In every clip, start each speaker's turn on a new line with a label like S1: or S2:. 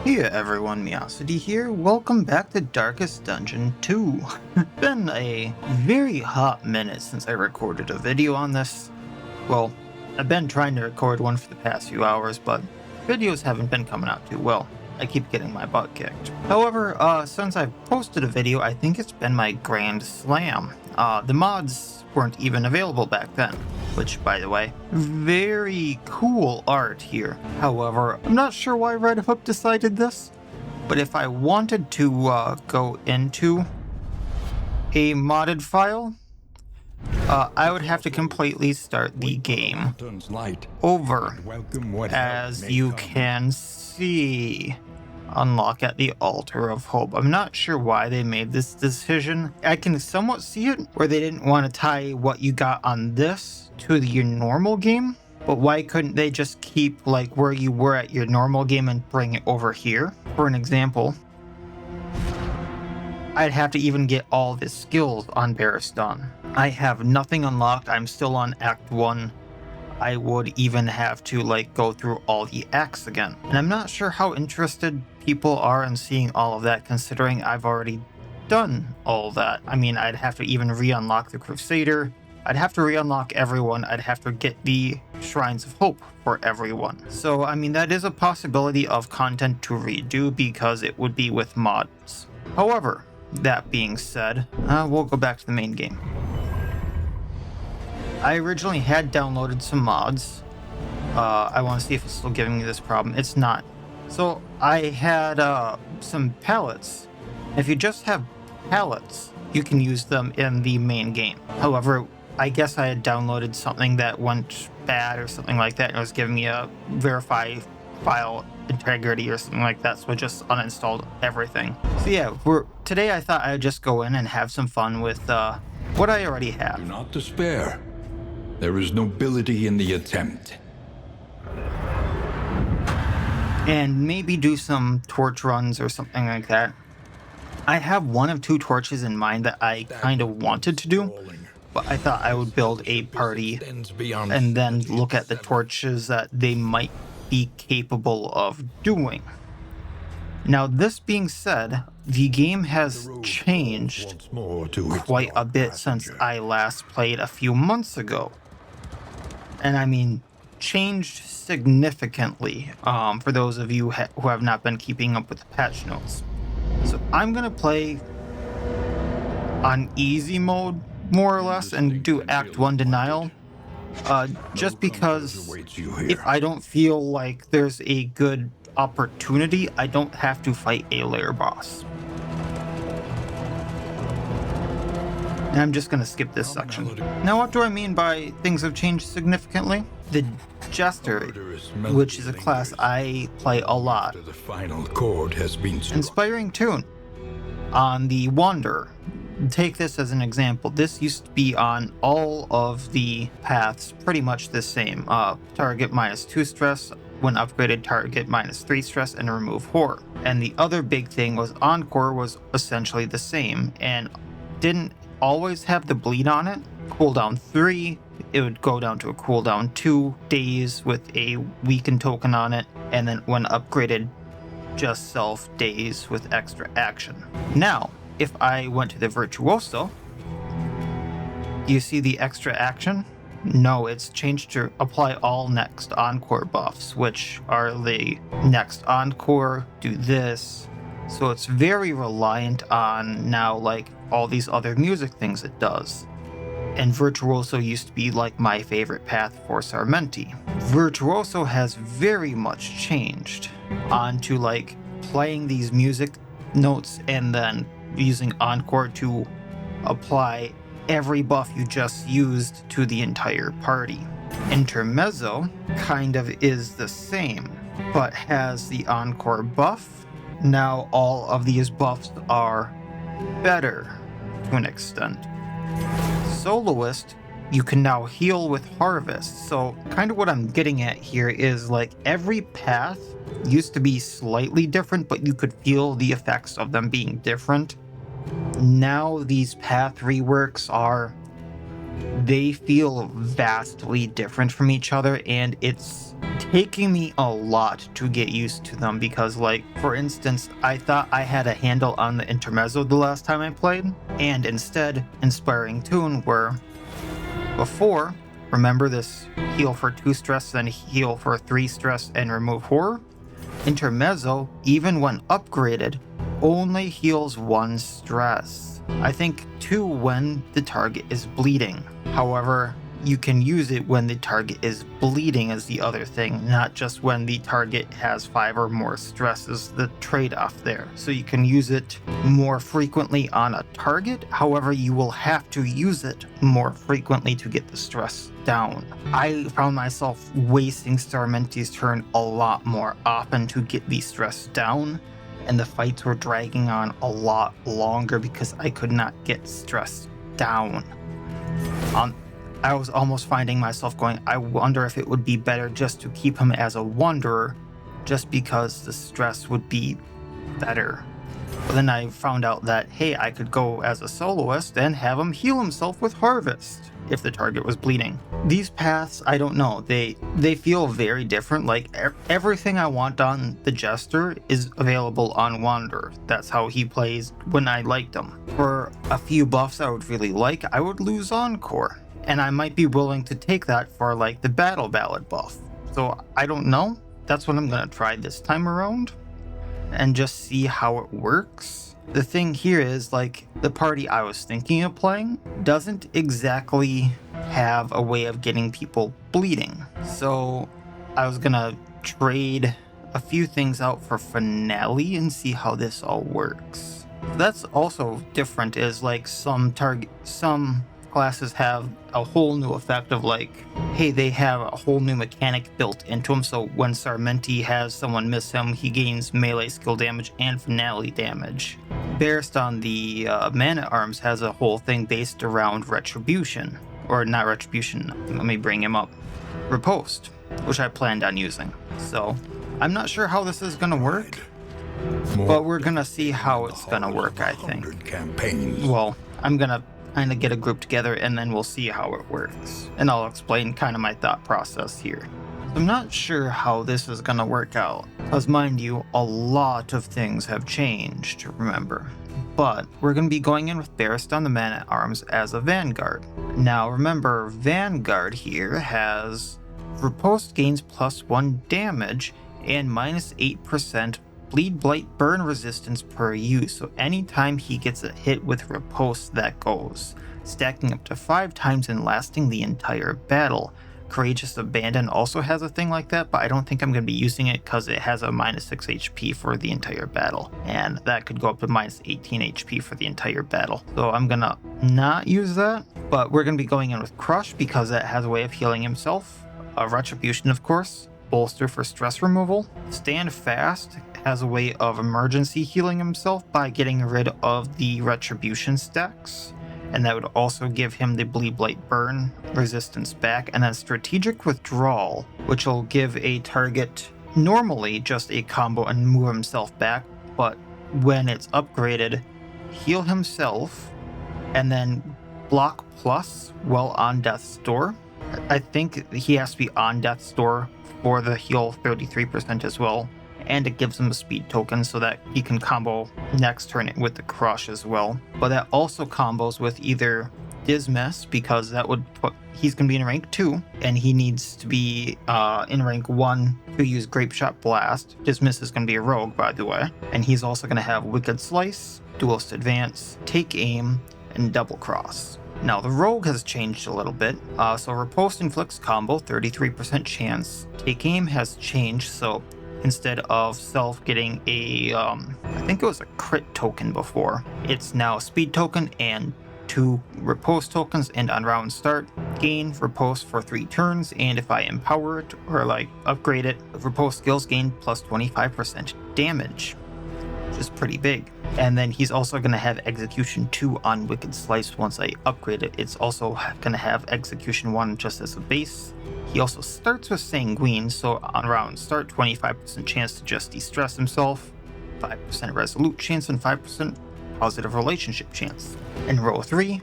S1: Hey everyone, Miacidae here. Welcome back to Darkest Dungeon 2. It's been a very hot minute since I recorded a video on this. Well, I've been trying to record one for the past few hours, but videos haven't been coming out too well. I keep getting my butt kicked. However, since I've posted a video, I think it's been my Grand Slam. The mods weren't even available back then, which, by the way, very cool art here. However, I'm not sure why Red Hook decided this, but if I wanted to go into a modded file, I would have to completely start the game over. As you can see, unlock at the Altar of Hope. I'm not sure why they made this decision. I can somewhat see it, where they didn't want to tie what you got on this to your normal game, but why couldn't they just keep like where you were at your normal game and bring it over here? For an example, I'd have to even get all of his skills on Barristan. I have nothing unlocked. I'm still on Act 1. I would even have to like go through all the acts again. And I'm not sure how interested people are in seeing all of that, considering I've already done all that. I mean, I'd have to even re-unlock the Crusader. I'd have to re-unlock everyone. I'd have to get the Shrines of Hope for everyone. So, I mean, that is a possibility of content to redo because it would be with mods. However, that being said, we'll go back to the main game. I originally had downloaded some mods. I want to see if it's still giving me this problem. It's not. So I had some palettes. If you just have palettes, you can use them in the main game. However, I guess I had downloaded something that went bad or something like that, and it was giving me a verify file integrity or something like that, so I just uninstalled everything. So yeah, today I thought I'd just go in and have some fun with what I already have.
S2: Do not despair. There is nobility in the attempt.
S1: And maybe do some torch runs or something like that. I have one of two torches in mind that I kind of wanted to do, but I thought I would build a party and then look at the torches that they might be capable of doing. Now, this being said, the game has changed quite a bit since I last played a few months ago. And I mean, changed significantly for those of you who have not been keeping up with the patch notes. So I'm going to play on easy mode, more or less, and do Act 1 Denial. Just because if I don't feel like there's a good opportunity, I don't have to fight a lair boss. And I'm just going to skip this section. Now, what do I mean by things have changed significantly? The Jester, which is a class I play a lot.
S2: The final chord has been struck.
S1: Inspiring tune on the Wanderer. Take this as an example. This used to be on all of the paths pretty much the same. Target -2 stress. When upgraded, target -3 stress and remove horror. And the other big thing was Encore was essentially the same and didn't always have the bleed on it. Cooldown 3, it would go down to a cooldown 2 days with a weaken token on it, and then when upgraded, just self days with extra action. Now, if I went to the Virtuoso, do you see the extra action? No, it's changed to apply all next Encore buffs, which are the next Encore, do this. So it's very reliant on now like all these other music things it does. And Virtuoso used to be like my favorite path for Sarmenti. Virtuoso has very much changed onto like playing these music notes and then using Encore to apply every buff you just used to the entire party. Intermezzo kind of is the same, but has the Encore buff. Now all of these buffs are better to an extent. Soloist, you can now heal with Harvest. So kind of what I'm getting at here is like every path used to be slightly different, but you could feel the effects of them being different. Now these path reworks they feel vastly different from each other, and it's taking me a lot to get used to them because, like, for instance, I thought I had a handle on the intermezzo the last time I played, and instead, Inspiring Tune, where before, remember this heal for 2 stress, then heal for 3 stress and remove horror? Intermezzo, even when upgraded, only heals 1 stress. I think 2 when the target is bleeding. However, you can use it when the target is bleeding is the other thing, not just when the target has 5 or more stress is the trade-off there. So you can use it more frequently on a target, however you will have to use it more frequently to get the stress down. I found myself wasting Starmenti's turn a lot more often to get the stress down, and the fights were dragging on a lot longer because I could not get stress down. I was almost finding myself going, I wonder if it would be better just to keep him as a wanderer, just because the stress would be better. But then I found out that, hey, I could go as a soloist and have him heal himself with Harvest if the target was bleeding. These paths, I don't know, they feel very different. Like everything I want on the Jester is available on Wanderer. That's how he plays when I liked him. For a few buffs I would really like, I would lose Encore. And I might be willing to take that for like the Battle Ballad buff. So I don't know. That's what I'm going to try this time around and just see how it works. The thing here is, like, the party I was thinking of playing doesn't exactly have a way of getting people bleeding. So I was going to trade a few things out for Finale and see how this all works. That's also different, is like some classes have a whole new effect of like, hey, they have a whole new mechanic built into him, so when Sarmenti has someone miss him, he gains melee skill damage and finale damage. Baristan, the Man-at-Arms, has a whole thing based around Retribution, or not Retribution, let me bring him up, Riposte, which I planned on using. So I'm not sure how this is going to work, but we're going to see how it's going to work, I think. Well, I'm going to kind of get a group together and then we'll see how it works. And I'll explain kind of my thought process here. I'm not sure how this is going to work out, because mind you, a lot of things have changed, remember. But we're going to be going in with Baristan the Man-at-Arms as a Vanguard. Now remember, Vanguard here has Riposte gains +1 damage and -8% bleed, blight, burn resistance per use, so anytime he gets a hit with Riposte, that goes, stacking up to 5 times and lasting the entire battle. Courageous Abandon also has a thing like that, but I don't think I'm going to be using it because it has a -6 HP for the entire battle, and that could go up to -18 HP for the entire battle. So I'm going to not use that, but we're going to be going in with Crush because that has a way of healing himself. Retribution, of course. Bolster for stress removal. Stand Fast has a way of emergency healing himself by getting rid of the Retribution stacks, and that would also give him the Bleed, Blight, Burn resistance back. And then Strategic Withdrawal, which will give a target normally just a combo and move himself back, but when it's upgraded, heal himself and then block plus while on Death's Door. I think he has to be on Death's Door for the heal 33% as well, and it gives him a speed token so that he can combo next turn with the Crush as well. But that also combos with either Dismiss, because that would put, he's going to be in rank 2, and he needs to be in rank 1 to use Grape Shot Blast. Dismiss is going to be a rogue, by the way, and he's also going to have Wicked Slice, Duelist Advance, Take Aim, and Double Cross. Now, the Rogue has changed a little bit. So Riposte inflicts combo, 33% chance. Take Aim has changed, so instead of Self getting a, I think it was a crit token before, it's now a speed token and 2 Riposte tokens, and on round start, gain Riposte for 3 turns, and if I empower it or like upgrade it, Riposte skills gain plus 25% damage, which is pretty big. And then he's also going to have Execution 2 on Wicked Slice once I upgrade it. It's also going to have Execution 1 just as a base. He also starts with Sanguine, so on round start, 25% chance to just de-stress himself, 5% Resolute chance, and 5% Positive Relationship chance. In row 3,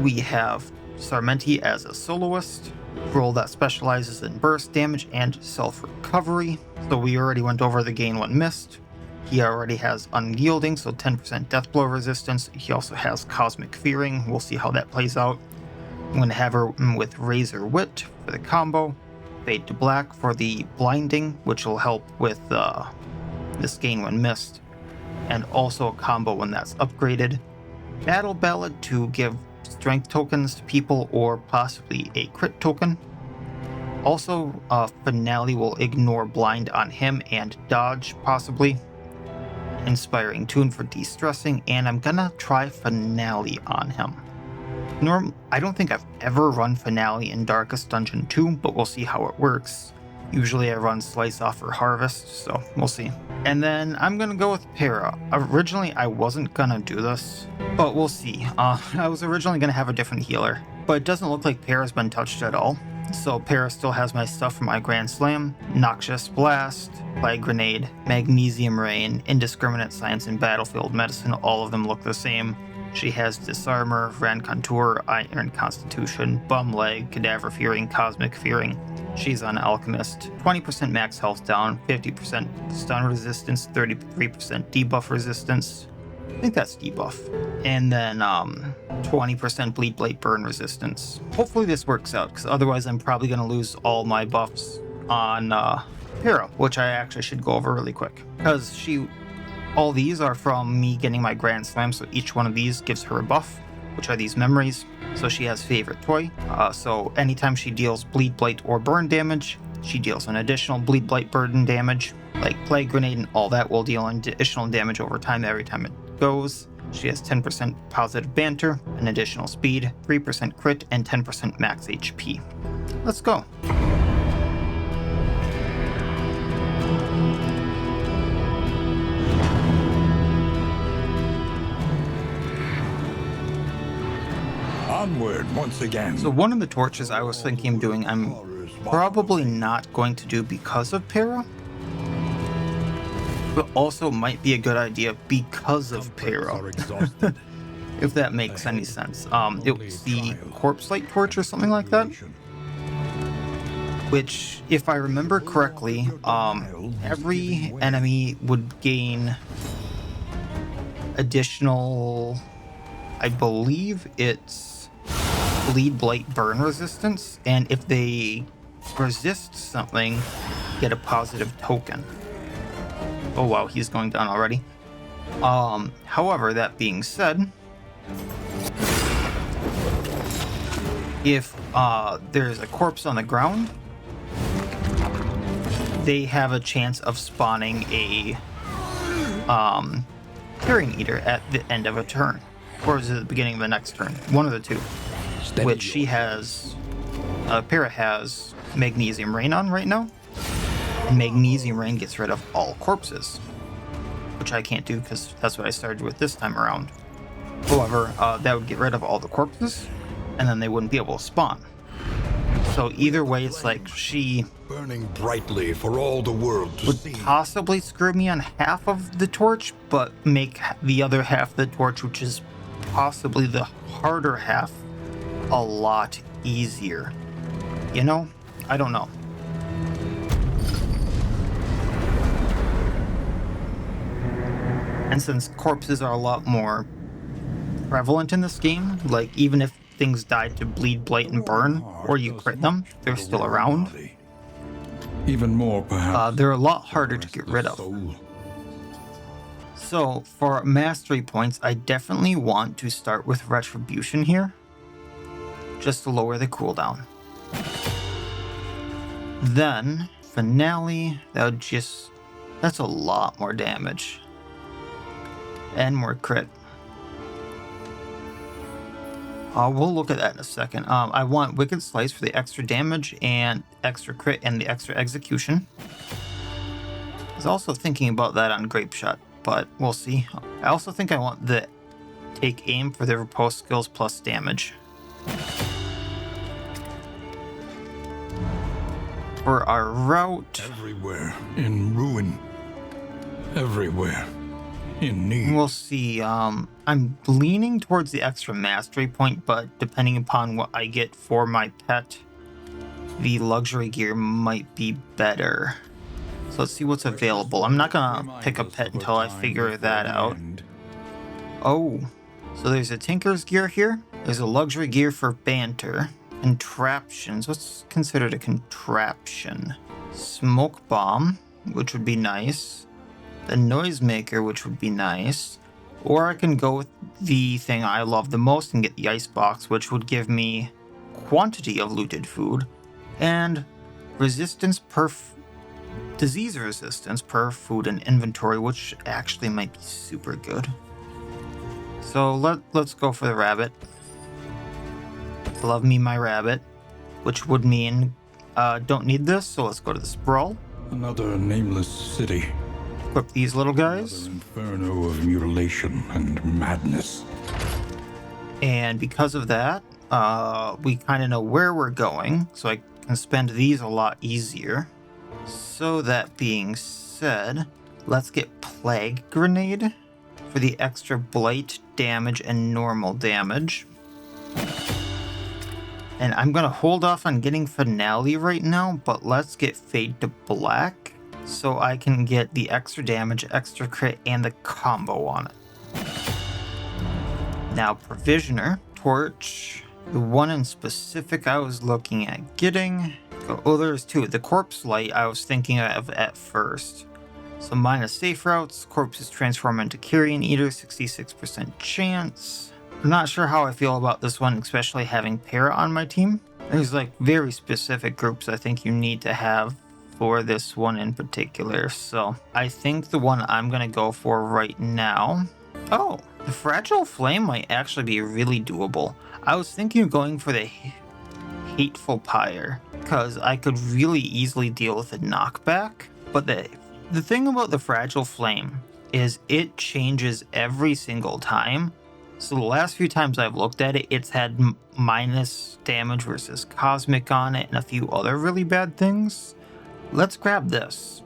S1: we have Sarmenti as a Soloist. Roll that specializes in burst damage and self-recovery. So we already went over the gain 1 mist. He already has unyielding, so 10% death blow resistance. He also has cosmic fearing. We'll see how that plays out. I'm going to have her with razor wit for the combo. Fade to black for the blinding, which will help with this gain 1 mist. And also a combo when that's upgraded. Battle Ballad to give strength tokens to people or possibly a crit token. Also, Finale will ignore blind on him and dodge possibly. Inspiring Tune for de-stressing, and I'm gonna try Finale on him. I don't think I've ever run Finale in Darkest Dungeon 2, but we'll see how it works. Usually I run Slice Off or Harvest, so we'll see. And then I'm gonna go with Para. Originally I wasn't gonna do this, but we'll see. I was originally gonna have a different healer, but it doesn't look like Para's been touched at all. So Para still has my stuff from my Grand Slam, Noxious Blast, Plague Grenade, Magnesium Rain, Indiscriminate Science, and Battlefield Medicine. All of them look the same. She has Disarmor, Rancontour, Iron Constitution, Bum Leg, Cadaver Fearing, Cosmic Fearing. She's on Alchemist. 20% max health down, 50% stun resistance, 33% debuff resistance. I think that's debuff. And then 20% bleed blade burn resistance. Hopefully this works out, because otherwise I'm probably going to lose all my buffs on Para, which I actually should go over really quick. Because all these are from me getting my Grand Slam, so each one of these gives her a buff, which are these memories. So she has favorite toy. So anytime she deals bleed blight or burn damage, she deals an additional bleed blight burn damage. Like Plague Grenade and all that will deal an additional damage over time every time it goes. She has 10% positive banter, an additional speed, 3% crit, and 10% max HP. Let's go.
S2: Onward once again.
S1: So one of the torches I was thinking of doing, I'm probably not going to do because of Para, but also might be a good idea because of Para, if that makes any sense. It was the Corpse Light Torch or something like that, which, if I remember correctly, every enemy would gain additional, I believe it's bleed blight burn resistance, and if they resist something, get a positive token. Oh wow, he's going down already. However, that being said, if there's a corpse on the ground, they have a chance of spawning a Carrion Eater at the end of a turn, or is it the beginning of the next turn? One of the two. Which she has, Para has Magnesium Rain on right now, and Magnesium Rain gets rid of all corpses, which I can't do because that's what I started with this time around. However, that would get rid of all the corpses, and then they wouldn't be able to spawn. So either way, it's like she
S2: Burning brightly for all the world to
S1: would
S2: see.
S1: possibly screw me on half of the torch, but make the other half of the torch, which is possibly the harder half, a lot easier. You know? I don't know. And since corpses are a lot more prevalent in this game, like even if things died to bleed, blight, and burn, or you crit them, they're still around.
S2: Even more, perhaps.
S1: They're a lot harder to get rid of.
S2: Soul.
S1: So for mastery points, I definitely want to start with Retribution here, just to lower the cooldown. Then Finale, that's a lot more damage. And more crit. We'll look at that in a second. I want Wicked Slice for the extra damage and extra crit and the extra execution. I was also thinking about that on Grape Shot, but we'll see. I also think I want the Take Aim for the riposte skills plus damage. For our route,
S2: Everywhere in ruin. Everywhere in need.
S1: we'll see. I'm leaning towards the extra mastery point, but depending upon what I get for my pet, the luxury gear might be better. So let's see what's available. I'm not gonna pick a pet until I figure that out. Oh, so there's a tinker's gear here. There's a luxury gear for banter. Contraptions. What's considered a contraption? Smoke bomb, which would be nice. The noisemaker, which would be nice. Or I can go with the thing I love the most and get the icebox, which would give me quantity of looted food and resistance per disease resistance per food and inventory, which actually might be super good. So let's go for the rabbit. Love me my rabbit, which would mean don't need this, so let's go to the Sprawl.
S2: Another nameless city.
S1: Equip these little guys.
S2: Another inferno of mutilation and madness.
S1: And because of that, we kind of know where we're going, so I can spend these a lot easier. So that being said, let's get Plague Grenade for the extra blight damage and normal damage. And I'm going to hold off on getting Finale right now, but let's get Fade to Black so I can get the extra damage, extra crit, and the combo on it. Now, Provisioner, Torch, the one in specific I was looking at getting. Oh, there's two. The Corpse Light I was thinking of at first. So minus safe routes, corpses transform into Carrion Eater, 66% chance. I'm not sure how I feel about this one, especially having Para on my team. There's like very specific groups I think you need to have for this one in particular. So I think the one I'm going to go for right now. Oh, the Fragile Flame might actually be really doable. I was thinking of going for the Hateful Pyre because I could really easily deal with a knockback. But the thing about the Fragile Flame is it changes every single time. So the last few times I've looked at it, it's had minus damage versus cosmic on it and a few other really bad things. Let's grab this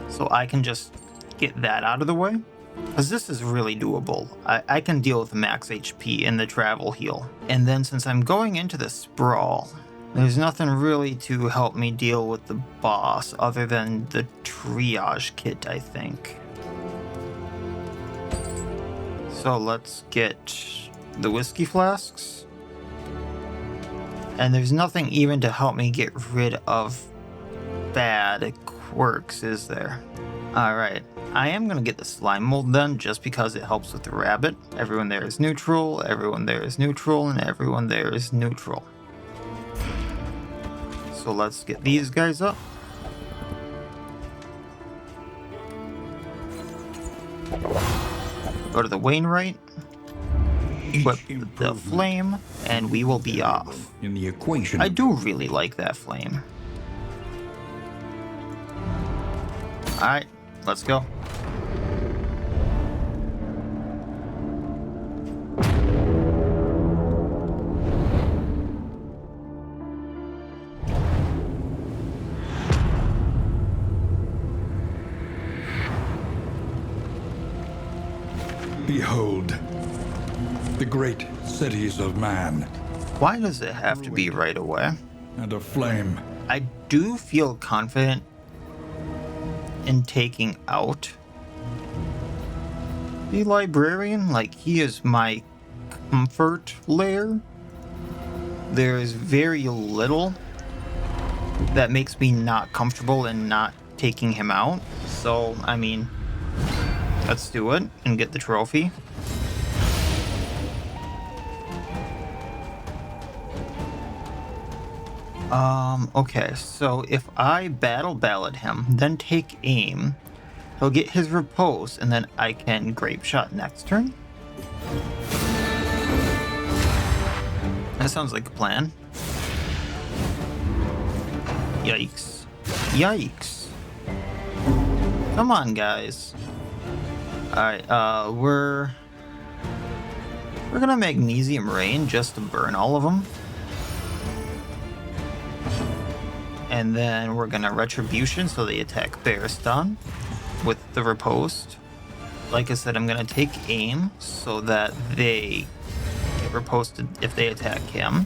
S1: so I can just get that out of the way. Because this is really doable. I can deal with max HP in the travel heal. And then since I'm going into the Sprawl, there's nothing really to help me deal with the boss other than the triage kit, I think. So let's get the whiskey flasks. And there's nothing even to help me get rid of bad quirks, is there? Alright, I am going to get the slime mold then, just because it helps with the rabbit. Everyone there is neutral, everyone there is neutral, and everyone there is neutral. So let's get these guys up. Go to the Wainwright, equip the flame, and we will be off.
S2: In the equation.
S1: I do really like that flame. Alright, let's go.
S2: Behold, the great cities of man.
S1: Why does it have to be right away?
S2: And a flame.
S1: I do feel confident in taking out the librarian. Like, he is my comfort layer. There is very little that makes me not comfortable in not taking him out. So, I mean, let's do it and get the trophy. Okay, so if I battle ballad him, then take aim, he'll get his repose, and then I can grape shot next turn. That sounds like a plan. Yikes. Yikes. Come on, guys. Alright, we're gonna Magnesium Rain just to burn all of them. And then we're gonna Retribution so they attack Bearston with the Riposte. Like I said, I'm gonna take aim so that they get riposted if they attack him.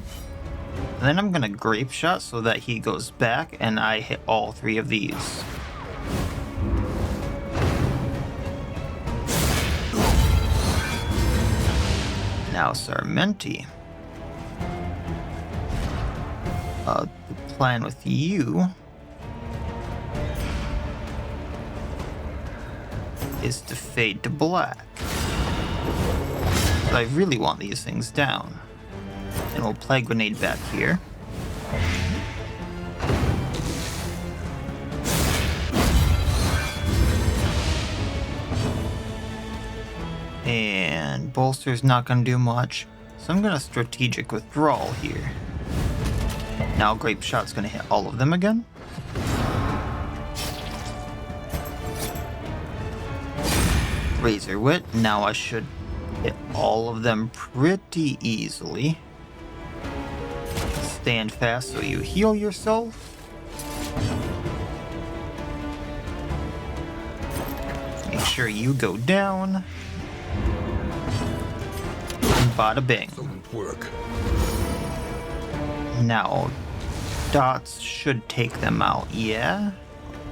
S1: And then I'm gonna grape shot so that he goes back and I hit all 3 of these. Now Sarmenti. The plan with you is to fade to black. But I really want these things down. And we'll Plague Grenade back here. And Bolster's not going to do much, so I'm going to Strategic Withdrawal here. Now Grape Shot's going to hit all of them again. Razor Wit, now I should hit all of them pretty easily. Stand fast so you heal yourself. Make sure you go down. And bada bing.
S2: Excellent work.
S1: Now, dots should take them out. Yeah?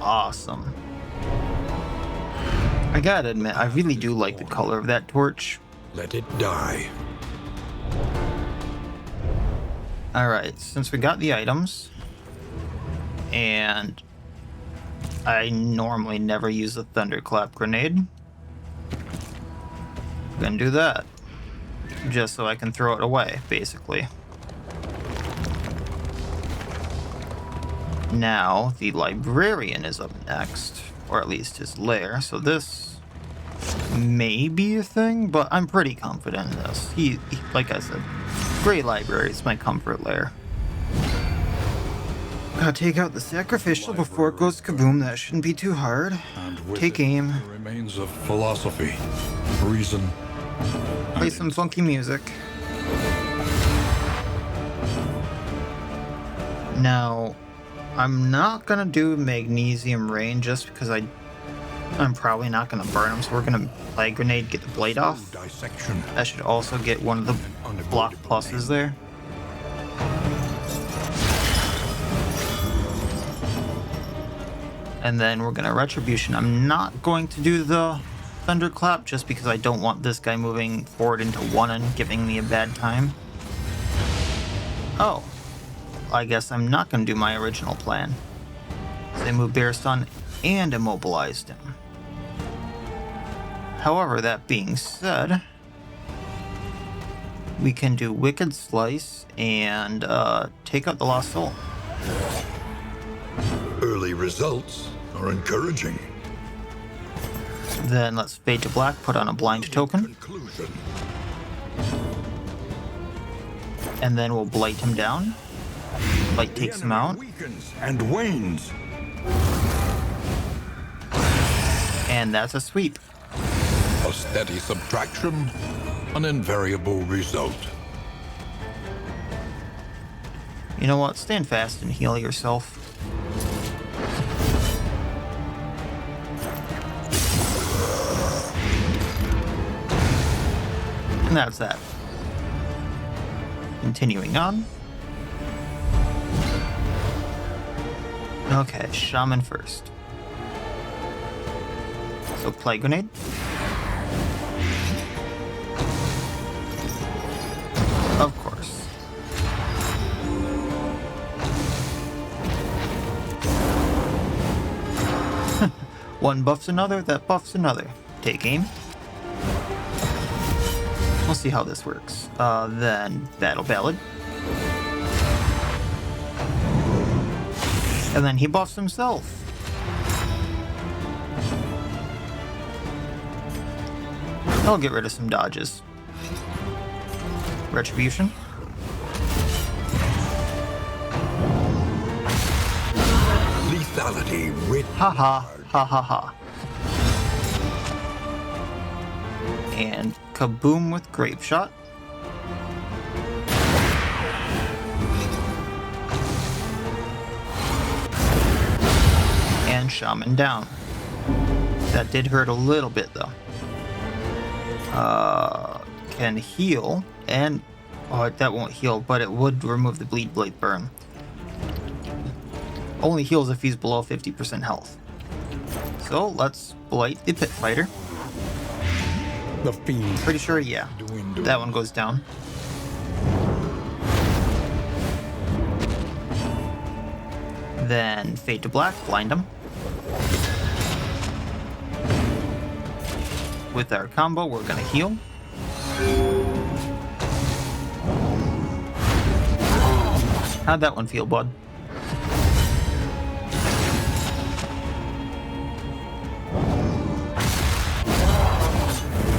S1: Awesome. I gotta admit, I really do like the color of that torch.
S2: Let it die.
S1: Alright, since we got the items, and I normally never use the Thunderclap Grenade, I'm gonna do that. Just so I can throw it away, basically. Now, the Librarian is up next, or at least his lair, so this may be a thing, but I'm pretty confident in this. He like I said, Great Library is my comfort lair. Gotta take out the Sacrificial before it goes kaboom, that shouldn't be too hard. Take aim.
S2: The remains of philosophy, reason.
S1: Play some funky music. Now, I'm not gonna do Magnesium Rain just because I'm probably not gonna burn them, so we're gonna Plague Grenade, get the blade off.
S2: Dissection.
S1: That should also get one of the block pluses there. And then we're gonna Retribution. I'm not going to do the Thunderclap just because I don't want this guy moving forward into 1 and giving me a bad time. Oh. I guess I'm not going to do my original plan. So they moved Bearstun and immobilized him. However, that being said, we can do Wicked Slice and take out the Lost Soul.
S2: Early results are encouraging.
S1: Then let's fade to black, put on a blind token,
S2: Conclusion.
S1: and then we'll blight him down. Blight takes him out,
S2: Weakens and wanes.
S1: and that's a sweep.
S2: A steady subtraction, an invariable result.
S1: You know what? Stand fast and heal yourself. And that's that. Continuing on. Okay, Shaman first. So Plague Grenade. Of course. One buffs another, that buffs another. Take aim. We'll see how this works. Then Battle Ballad. And then he buffs himself. I'll get rid of some dodges. Retribution.
S2: Lethality with
S1: Ha ha. And kaboom with Grape Shot. And Shaman down. That did hurt a little bit though. Can heal and Oh, that won't heal, but it would remove the bleed blade burn. Only heals if he's below 50% health. So let's blight the pit fighter.
S2: The fiend.
S1: Pretty sure, yeah. That one goes down. Then fade to black, blind him. With our combo, we're gonna heal. How'd that one feel, bud?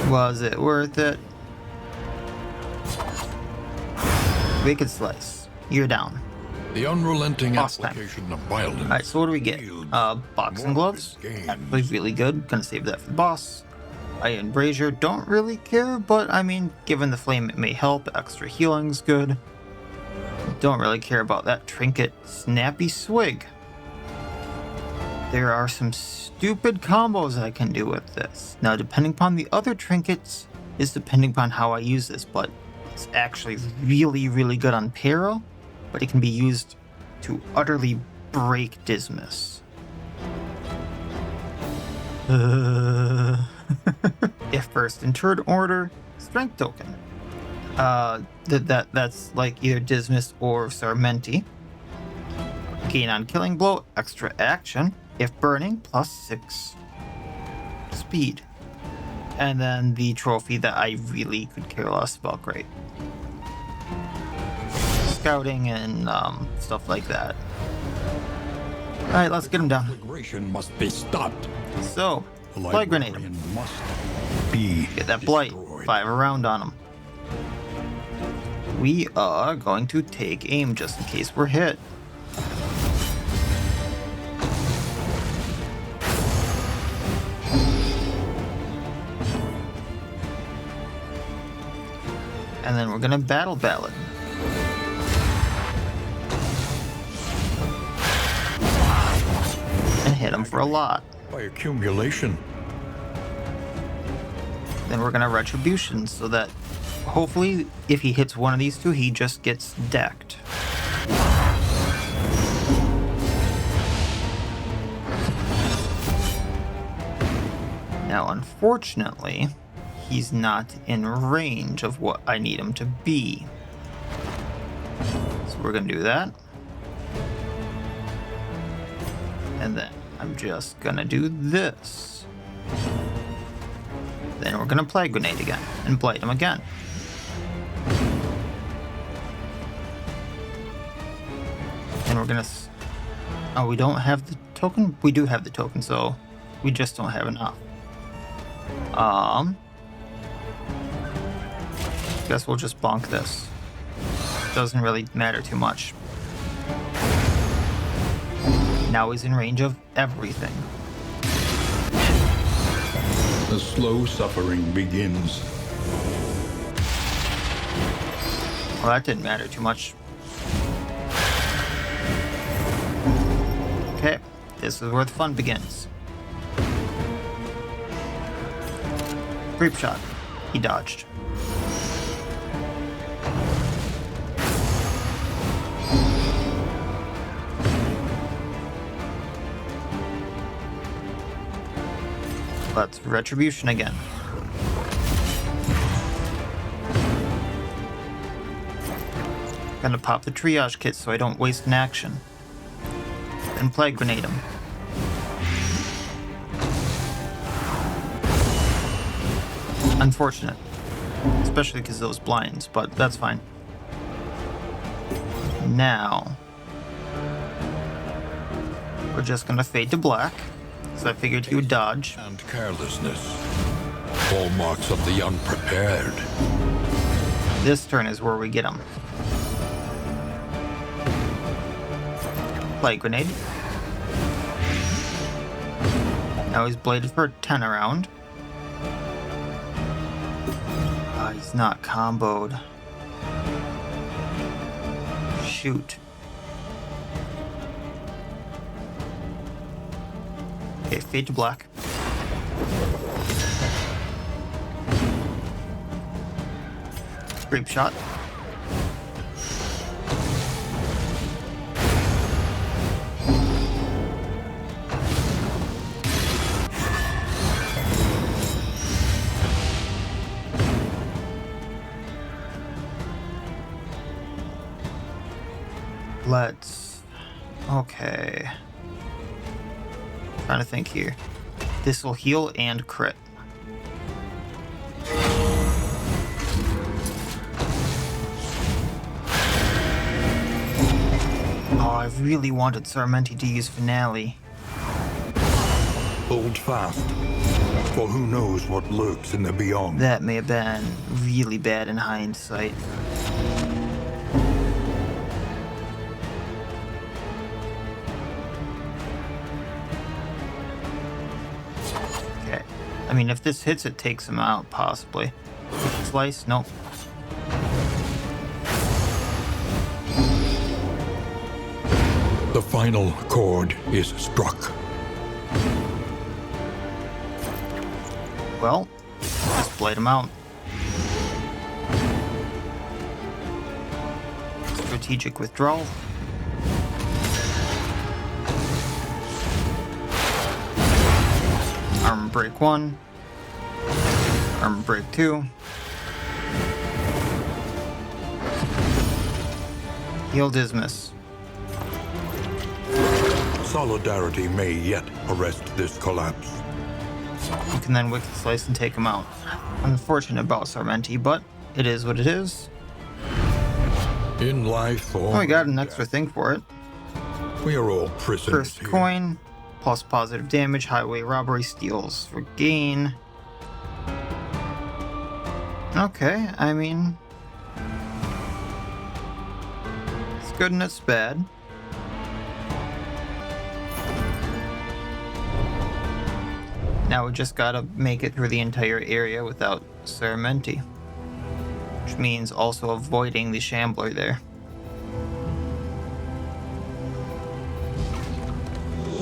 S1: Was it worth it? Wicked Slice. You're down.
S2: The unrelenting
S1: Boss time.
S2: application of violence.
S1: Alright, so what do we get? Boxing gloves. Actually really good. Gonna save that for the boss. Iron brazier. Don't really care, but I mean, given the flame it may help. Extra healing's good. Don't really care about that trinket. Snappy swig. There are some stupid combos I can do with this. Now, depending upon the other trinkets is depending upon how I use this, but it's actually really, really good on Pero, but it can be used to utterly break Dismas. If first in turn order, strength token. That's like either Dismas or Sarmenti. Gain on killing blow, extra action. If burning, +6 speed. And then the trophy that I really could care less about, great. Scouting and stuff like that. Alright, let's get him down.
S2: Conflagration must be stopped.
S1: So, Blight Grenade him.
S2: Must be
S1: Get that Blight.
S2: destroyed.
S1: 5 around on him. We are going to take aim just in case we're hit. And then we're gonna battle ballad. And hit him for a lot.
S2: By accumulation.
S1: Then we're gonna retribution so that hopefully if he hits one of these two, he just gets decked. Now, unfortunately, he's not in range of what I need him to be. So we're gonna do that. And then I'm just gonna do this. Then we're gonna Plague Grenade again and blight him again. And we're gonna... Oh, we don't have the token? We do have the token, so we just don't have enough. Guess we'll just bonk this. Doesn't really matter too much. Now he's in range of everything.
S2: The slow suffering begins.
S1: Well, that didn't matter too much. Okay, this is where the fun begins. Creep shot. He dodged. Let's retribution again. Gonna pop the triage kit so I don't waste an action. Then Plague Grenade him. Unfortunate. Especially because those blinds, but that's fine. Now, we're just gonna fade to black. So I figured he would dodge.
S2: And carelessness. Hallmarks of the unprepared.
S1: This turn is where we get him. Plague Grenade. Now he's bladed for a 10 around. He's not comboed. Shoot. Okay, fade to black. Grape shot. Let's... Okay. Trying to think here. This will heal and crit. Oh, I really wanted Sarmenti to use Finale.
S3: Hold fast, for who knows what lurks in the beyond.
S1: That may have been really bad in hindsight. Okay. I mean, if this hits, it takes him out, possibly. Slice? Nope.
S3: The final chord is struck.
S1: Well, just blade him out. Strategic withdrawal. Armor break 1. Armor break 2. Heal Dismiss.
S3: Solidarity may yet arrest this collapse.
S1: You can then Wicked Slice and take him out. Unfortunate about Sarmenti, but it is what it is.
S3: In life or
S1: Oh, we got an extra thing for it.
S3: we are all prisoners
S1: First
S3: here.
S1: coin, plus positive damage, highway robbery, steals for gain. Okay, I mean... it's good and it's bad. Now we just gotta make it through the entire area without Sarmenti. Which means also avoiding the Shambler there.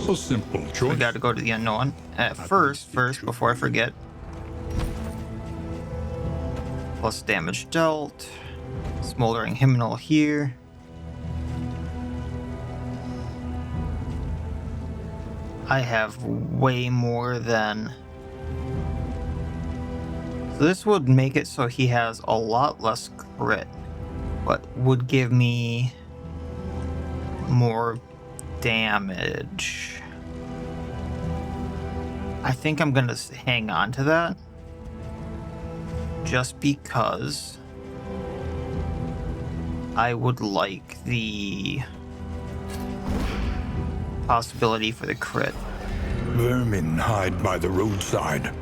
S3: A simple choice.
S1: We gotta go to the unknown. First, before I forget. Plus damage dealt. Smoldering Hymnal here. I have way more than... So this would make it so he has a lot less crit, but would give me more damage. I think I'm gonna hang on to that just because I would like the possibility for the crit.
S3: Vermin hide by the roadside,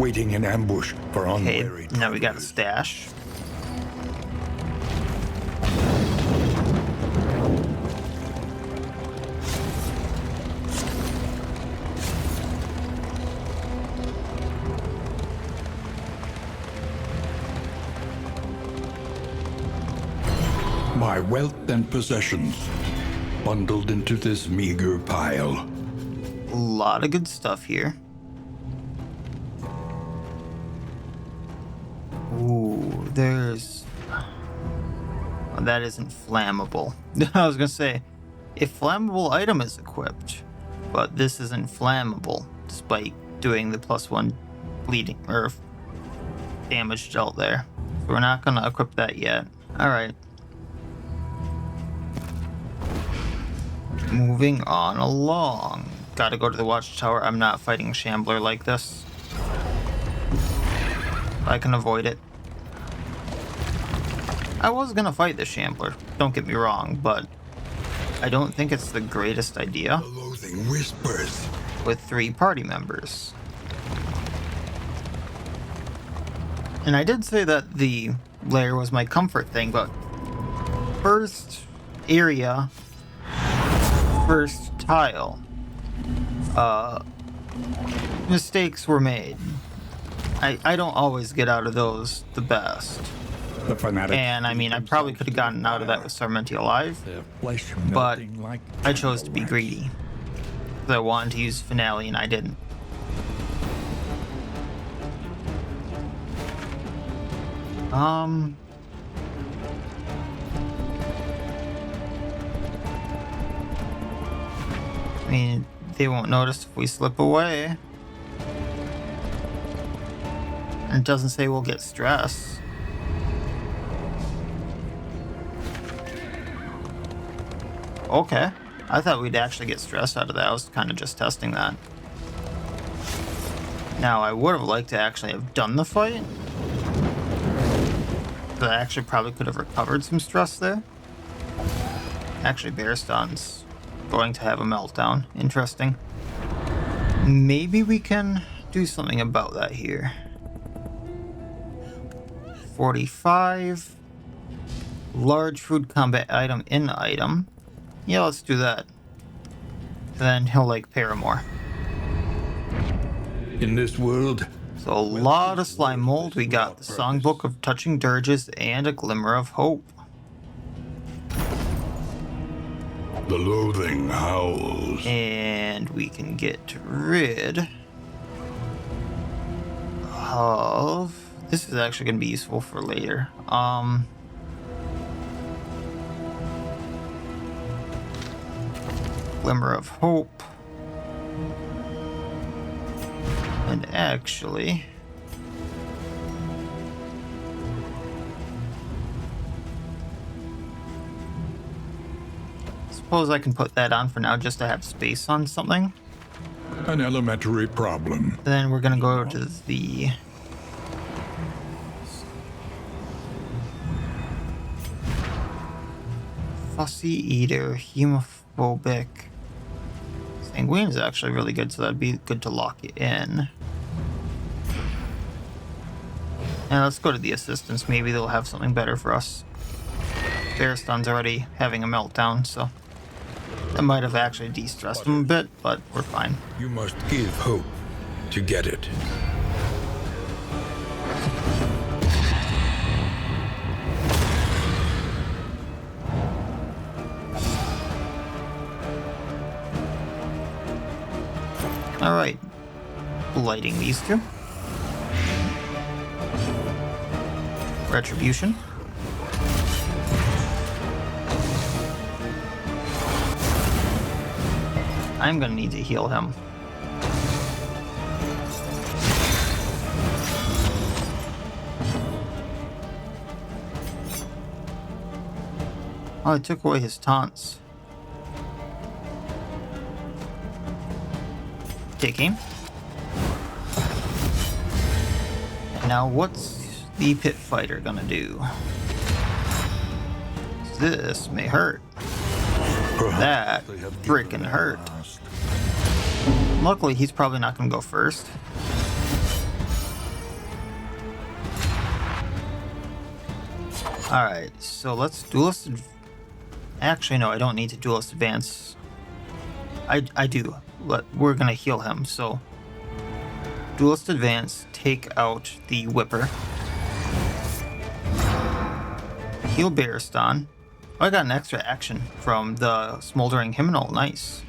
S3: waiting in ambush for
S1: Okay,
S3: unwary
S1: now we got a
S3: travelers.
S1: stash.
S3: My wealth and possessions bundled into this meager pile.
S1: A lot of good stuff here. Ooh, there's... oh, that isn't flammable. I was gonna say, if flammable item is equipped, but this isn't flammable, despite doing the +1 bleeding, or damage dealt there. So we're not gonna equip that yet. Alright. Moving on along. Gotta go to the watchtower. I'm not fighting a Shambler like this. I can avoid it. I was gonna fight the Shambler, don't get me wrong, but I don't think it's the greatest idea
S3: The loathing whispers.
S1: with 3 party members. And I did say that the lair was my comfort thing, but first area, first tile, mistakes were made. I don't always get out of those the best.
S3: The fanatic.
S1: And I mean, I probably could have gotten out of that with Sarmenti alive,
S3: Their flesh
S1: but
S3: melting like
S1: I chose to be greedy. Because I wanted to use Finale and I didn't. I mean, they won't notice if we slip away. And it doesn't say we'll get stress. Okay. I thought we'd actually get stress out of that. I was kind of just testing that. Now, I would have liked to actually have done the fight. But I actually probably could have recovered some stress there. Actually, Bearston's going to have a meltdown. Interesting. Maybe we can do something about that here. 45. Large food combat item in item. Yeah, let's do that. Then he'll like Paramore.
S3: In this world,
S1: So a lot of slime mold. We got the Songbook of Touching Dirges and a Glimmer of Hope.
S3: the loathing howls.
S1: And we can get rid of... This is actually going to be useful for later. Glimmer of Hope. And actually... suppose I can put that on for now just to have space on something.
S3: An elementary problem.
S1: Then we're gonna go to the... Fussy Eater, Hemophobic. Sanguine is actually really good, so that'd be good to lock it in. And let's go to the assistants. Maybe they'll have something better for us. Bearston's already having a meltdown, so that might have actually de-stressed him a bit, but we're fine.
S3: You must give hope to get it.
S1: Alright. Blighting these two. Retribution. I'm gonna need to heal him. Oh, I took away his taunts. Take aim. And now what's the pit fighter gonna do? This may hurt. That freaking hurt. Luckily, he's probably not going to go first. Alright, so let's duelist... Actually, no, I don't need to duelist advance. I do. We're going to heal him, so... Duelist advance, take out the Whipper. Heal Bearston. Oh, I got an extra action from the Smoldering Hymenal. Nice.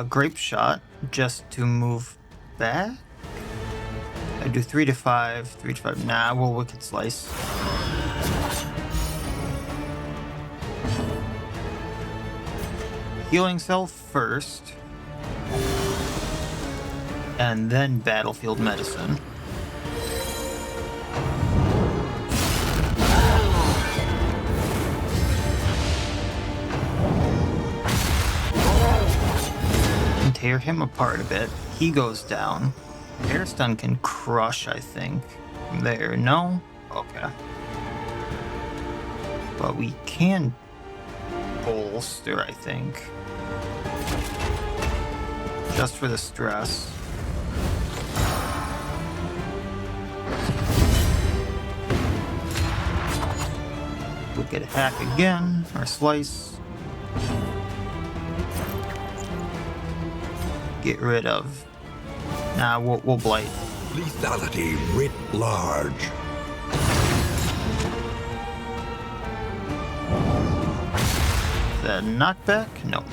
S1: Grape Shot, just to move back. I do 3 to 5, 3 to 5. Nah, we'll Wicked Slice. Healing Self first. And then Battlefield Medicine. Tear him apart a bit. He goes down. Bearston can crush, I think. From there. No? Okay. But we can bolster, I think. Just for the stress. Wicked Hack again, or Slice. Get rid of. Nah, we'll blight.
S3: Lethality writ large.
S1: The knockback? No.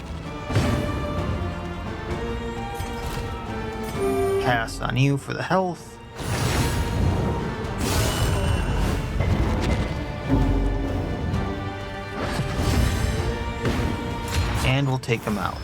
S1: Pass on you for the health. And we'll take him out.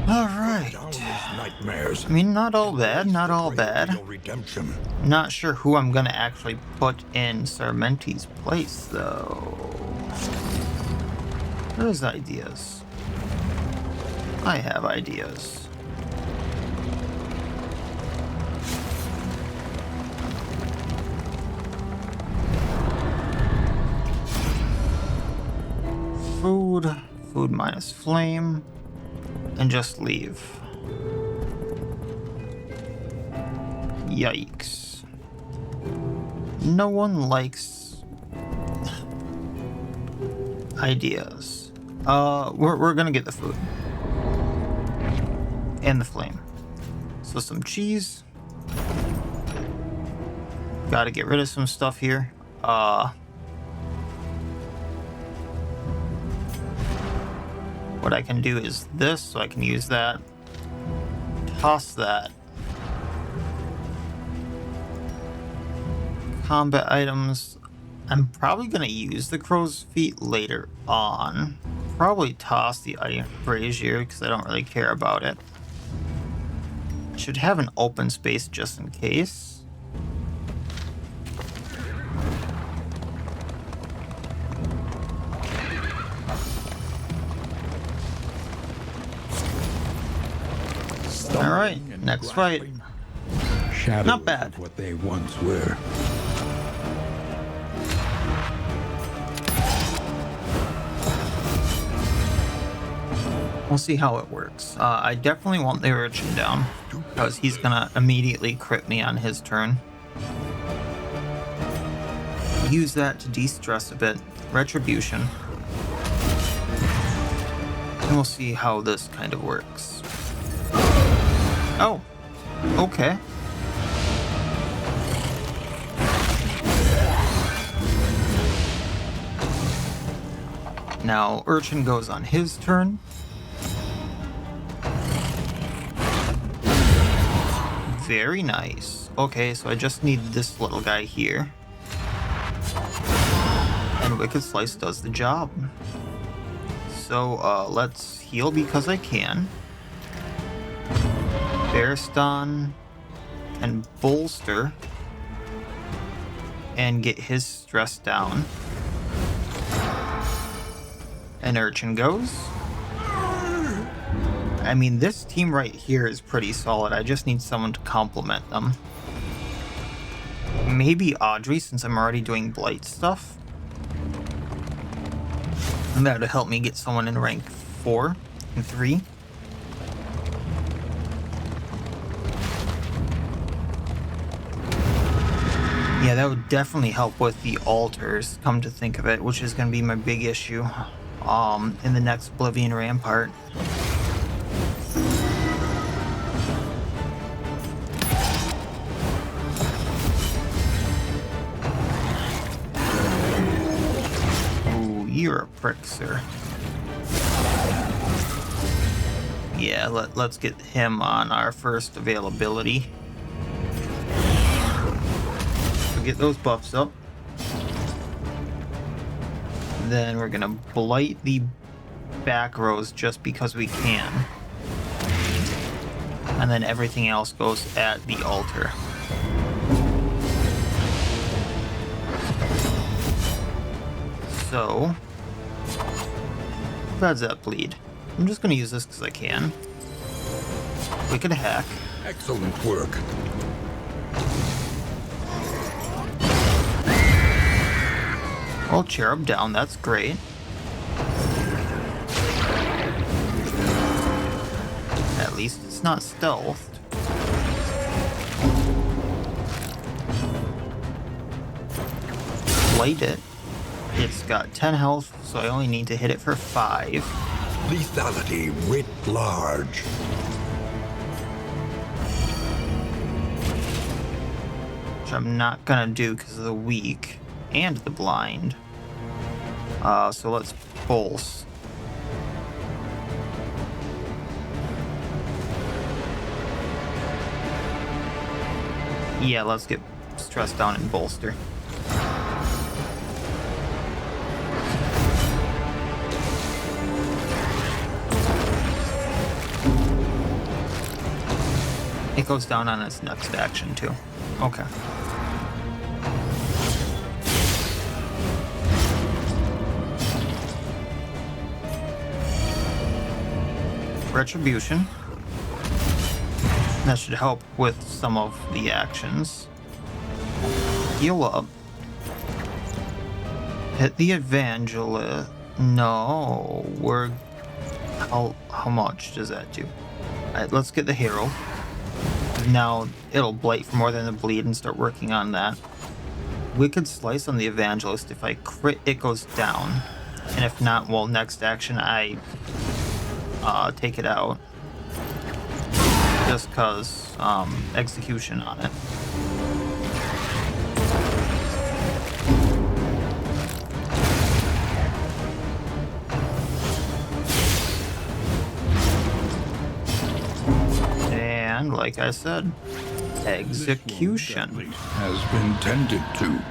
S1: Alright.
S3: Down these nightmares.
S1: I mean, not all bad, not all bad.
S3: Your redemption.
S1: Not sure who I'm gonna actually put in Sarmenti's place, though. There's ideas. I have ideas. Food minus flame, and just leave. Yikes. No one likes ideas. We're gonna get the food. And the flame. So some cheese. Gotta get rid of some stuff here. What I can do is this, so I can use that. Toss that. Combat items. I'm probably gonna use the crow's feet later on. Probably toss the iron brazier because I don't really care about it. I should have an open space just in case. Alright, next fight.
S3: Shadows
S1: Not bad.
S3: of what they once were.
S1: We'll see how it works. I definitely want the urchin down, because he's gonna immediately crit me on his turn. Use that to de-stress a bit. Retribution. And we'll see how this kind of works. Oh, okay. Now, Urchin goes on his turn. Very nice. Okay, so I just need this little guy here. And Wicked Slice does the job. So, let's heal because I can. Bearston and bolster and get his stress down. And Urchin goes. I mean, this team right here is pretty solid. I just need someone to complement them. Maybe Audrey, since I'm already doing Blight stuff. And that would help me get someone in rank 4 and 3. Yeah, that would definitely help with the altars, come to think of it, which is going to be my big issue in the next Oblivion Rampart. Ooh, you're a prick, sir. Yeah, let's get him on our first availability. Get those buffs up. Then we're gonna blight the back rows just because we can. And then everything else goes at the altar. So, how bad's that bleed? I'm just gonna use this because I can. Wicked hack.
S3: Excellent work.
S1: Well, cherub down, that's great. At least it's not stealthed. Light it. It's got 10 health, so I only need to hit it for 5.
S3: Lethality writ large.
S1: Which I'm not gonna do because of the weak and the blind. So let's pulse. Yeah, let's get stress down and bolster. It goes down on its next action too. Okay. Retribution. That should help with some of the actions. Heal up. Hit the evangelist. No, we're... How much does that do? Alright, let's get the hero. Now it'll blight for more than the bleed and start working on that. Wicked Slice on the evangelist. If I crit, it goes down. And if not, well, next action I take it out. Just cause execution on it. And like I said, execution
S3: has been tended to.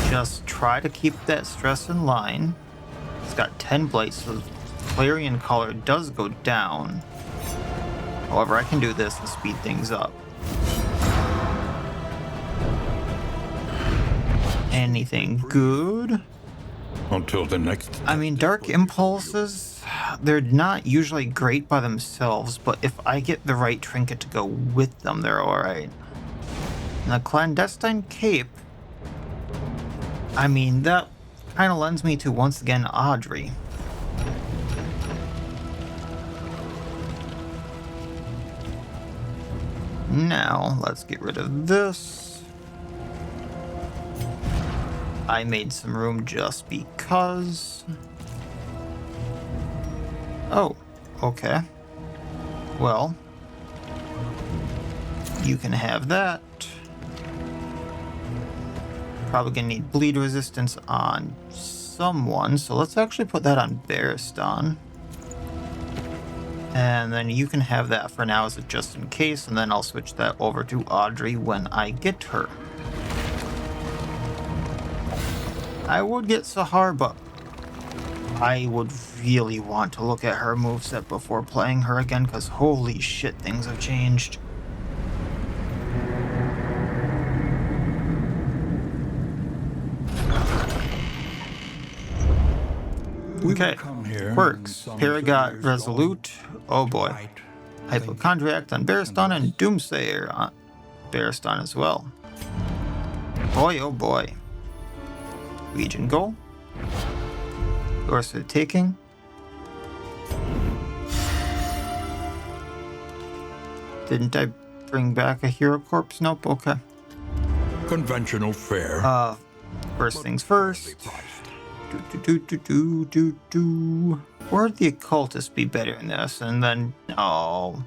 S1: Just try to keep that stress in line. It's got 10 blights, so the clarion color does go down. However, I can do this and speed things up. Anything good?
S3: Until the next...
S1: I mean, Dark Impulses, they're not usually great by themselves, but if I get the right trinket to go with them, they're alright. The Clandestine Cape, I mean, that kind of lends me to, once again, Audrey. Now, let's get rid of this. I made some room just because. Oh, okay. Well, you can have that. Probably gonna need bleed resistance on someone, so let's actually put that on Baristan. And then you can have that for now as a just in case, and then I'll switch that over to Audrey when I get her. I would get Sahar, but I would really want to look at her moveset before playing her again, because holy shit, things have changed. Okay, quirks. Paragot Resolute. Oh boy. Hypochondriac on Baristan and Doomsayer on Baristan as well. Boy, oh boy. Legion Goal. Yours for the taking. Didn't I bring back a hero corpse? Nope, okay.
S3: Conventional fare.
S1: First things first. Would the occultist be better in this? And then, oh,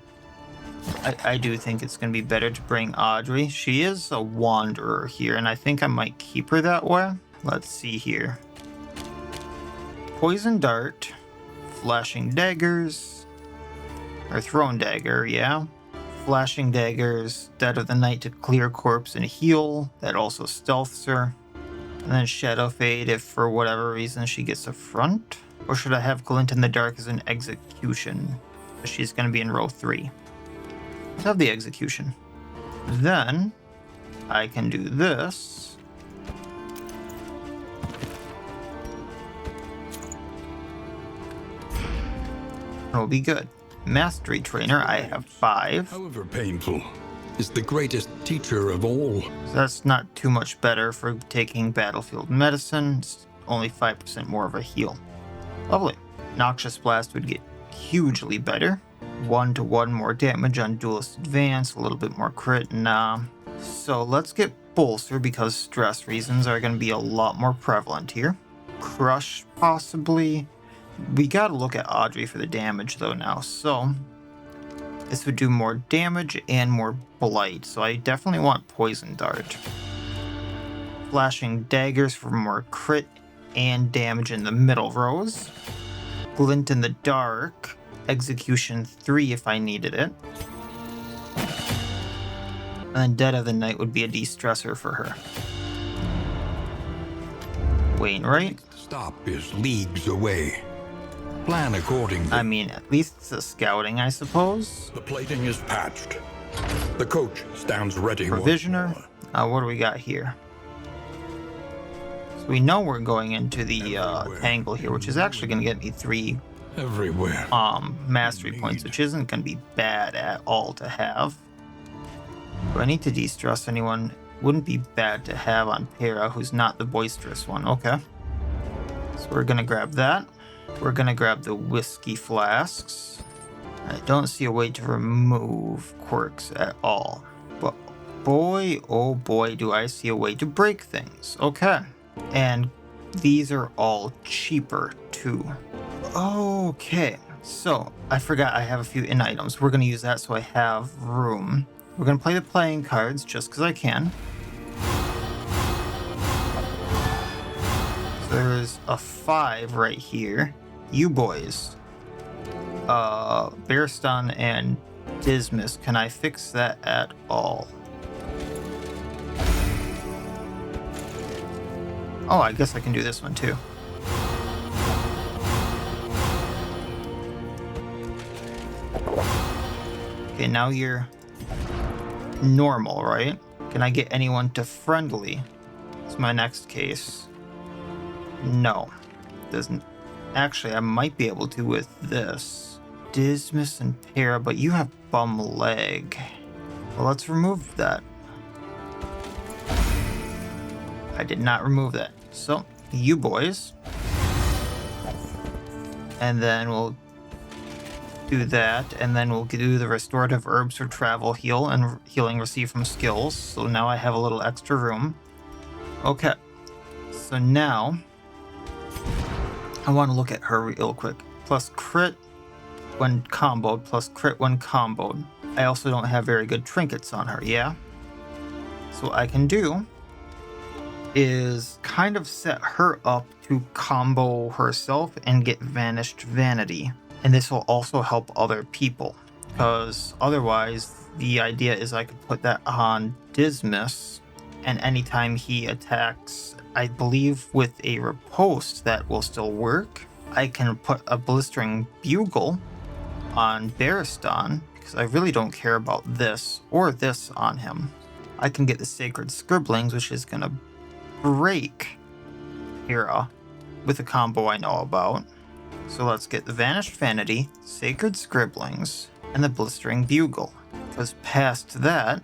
S1: I do think it's going to be better to bring Audrey. She is a wanderer here, and I think I might keep her that way. Let's see here. Poison Dart, Flashing Daggers, or Thrown Dagger, yeah. Flashing Daggers, Dead of the Night to clear corpse and heal. That also stealths her. And then Shadow Fade if for whatever reason she gets a front. Or should I have Glint in the Dark as an execution? She's going to be in row 3. Let's have the execution. Then I can do this. It'll be good. Mastery Trainer, I have 5.
S3: However painful, is the greatest teacher of all.
S1: So that's not too much better for taking Battlefield Medicine. It's only 5% more of a heal. Lovely. Noxious Blast would get hugely better. 1-to-1 more damage on Duelist Advance, a little bit more crit, nah. So let's get Bolster because stress reasons are going to be a lot more prevalent here. Crush, possibly. We gotta look at Audrey for the damage though now, so this would do more damage and more blight, so I definitely want Poison Dart. Flashing Daggers for more crit and damage in the middle rows. Glint in the Dark, Execution 3 if I needed it. And then Dead of the Night would be a de-stressor for her. Wainwright.
S3: Stop is leagues away. Plan accordingly.
S1: I mean, at least it's a scouting, I suppose.
S3: The plating is patched. The coach stands ready.
S1: Provisioner. What do we got here? So we know we're going into the Tangle here, which is actually going to get me 3
S3: everywhere.
S1: mastery points, which isn't going to be bad at all to have. Do I need to de-stress anyone? Wouldn't be bad to have on Para, who's not the boisterous one. Okay. So we're going to grab that. We're going to grab the whiskey flasks. I don't see a way to remove quirks at all. But boy, oh boy, do I see a way to break things. Okay. And these are all cheaper too. Okay. So I forgot I have a few in items. We're going to use that so I have room. We're going to play the playing cards just because I can. So there's a 5 right here. You boys. Bearston and Dismas. Can I fix that at all? Oh, I guess I can do this one too. Okay, now you're normal, right? Can I get anyone to friendly? It's my next case. No. Doesn't. Actually, I might be able to with this. Dismas and Para, but you have bum leg. Well, let's remove that. I did not remove that. So, you boys. And then we'll do that, and then we'll do the restorative herbs for travel heal and healing received from skills. So now I have a little extra room. Okay. So now I want to look at her real quick. Plus crit when comboed, plus crit when comboed. I also don't have very good trinkets on her, yeah? So what I can do is kind of set her up to combo herself and get Vanished Vanity. And this will also help other people, because otherwise the idea is I could put that on Dismas, and anytime he attacks, I believe with a riposte that will still work. I can put a Blistering Bugle on Bearston, because I really don't care about this or this on him. I can get the Sacred Scribblings, which is going to break Hera with a combo I know about. So let's get the Vanished Vanity, Sacred Scribblings, and the Blistering Bugle. Because past that,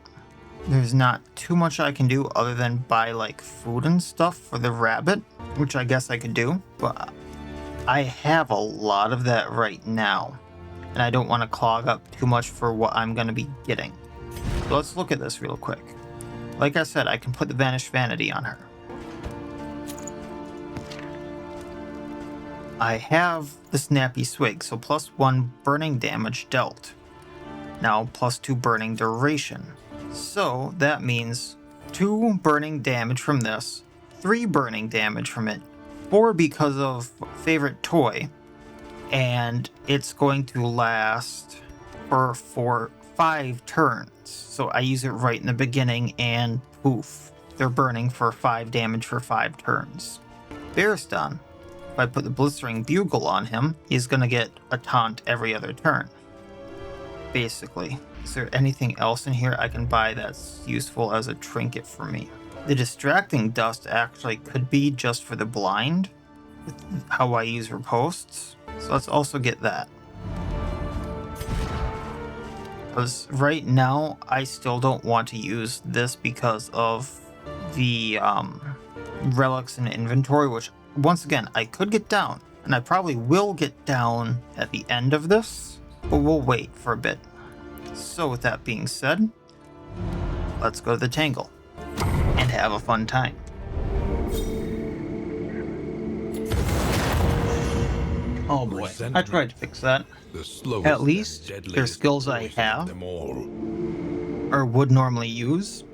S1: there's not too much I can do other than buy like food and stuff for the rabbit, which I guess I could do. But I have a lot of that right now, and I don't want to clog up too much for what I'm going to be getting. So let's look at this real quick. Like I said, I can put the Vanished Vanity on her. I have the Snappy Swig, so +1 burning damage dealt. Now +2 burning duration. So that means 2 burning damage from this, 3 burning damage from it, 4 because of favorite toy, and it's going to last for 5 turns. So I use it right in the beginning and poof, they're burning for 5 damage for 5 turns. Bearston. If I put the Blistering Bugle on him, he's going to get a taunt every other turn. Basically. Is there anything else in here I can buy that's useful as a trinket for me? The Distracting Dust actually could be just for the blind, with how I use ripostes. So let's also get that. Because right now, I still don't want to use this because of the relics in inventory, which once again, I could get down, and I probably will get down at the end of this, but we'll wait for a bit. So with that being said, let's go to the Tangle and have a fun time. Oh boy, I tried to fix that. At least they're skills I have or would normally use,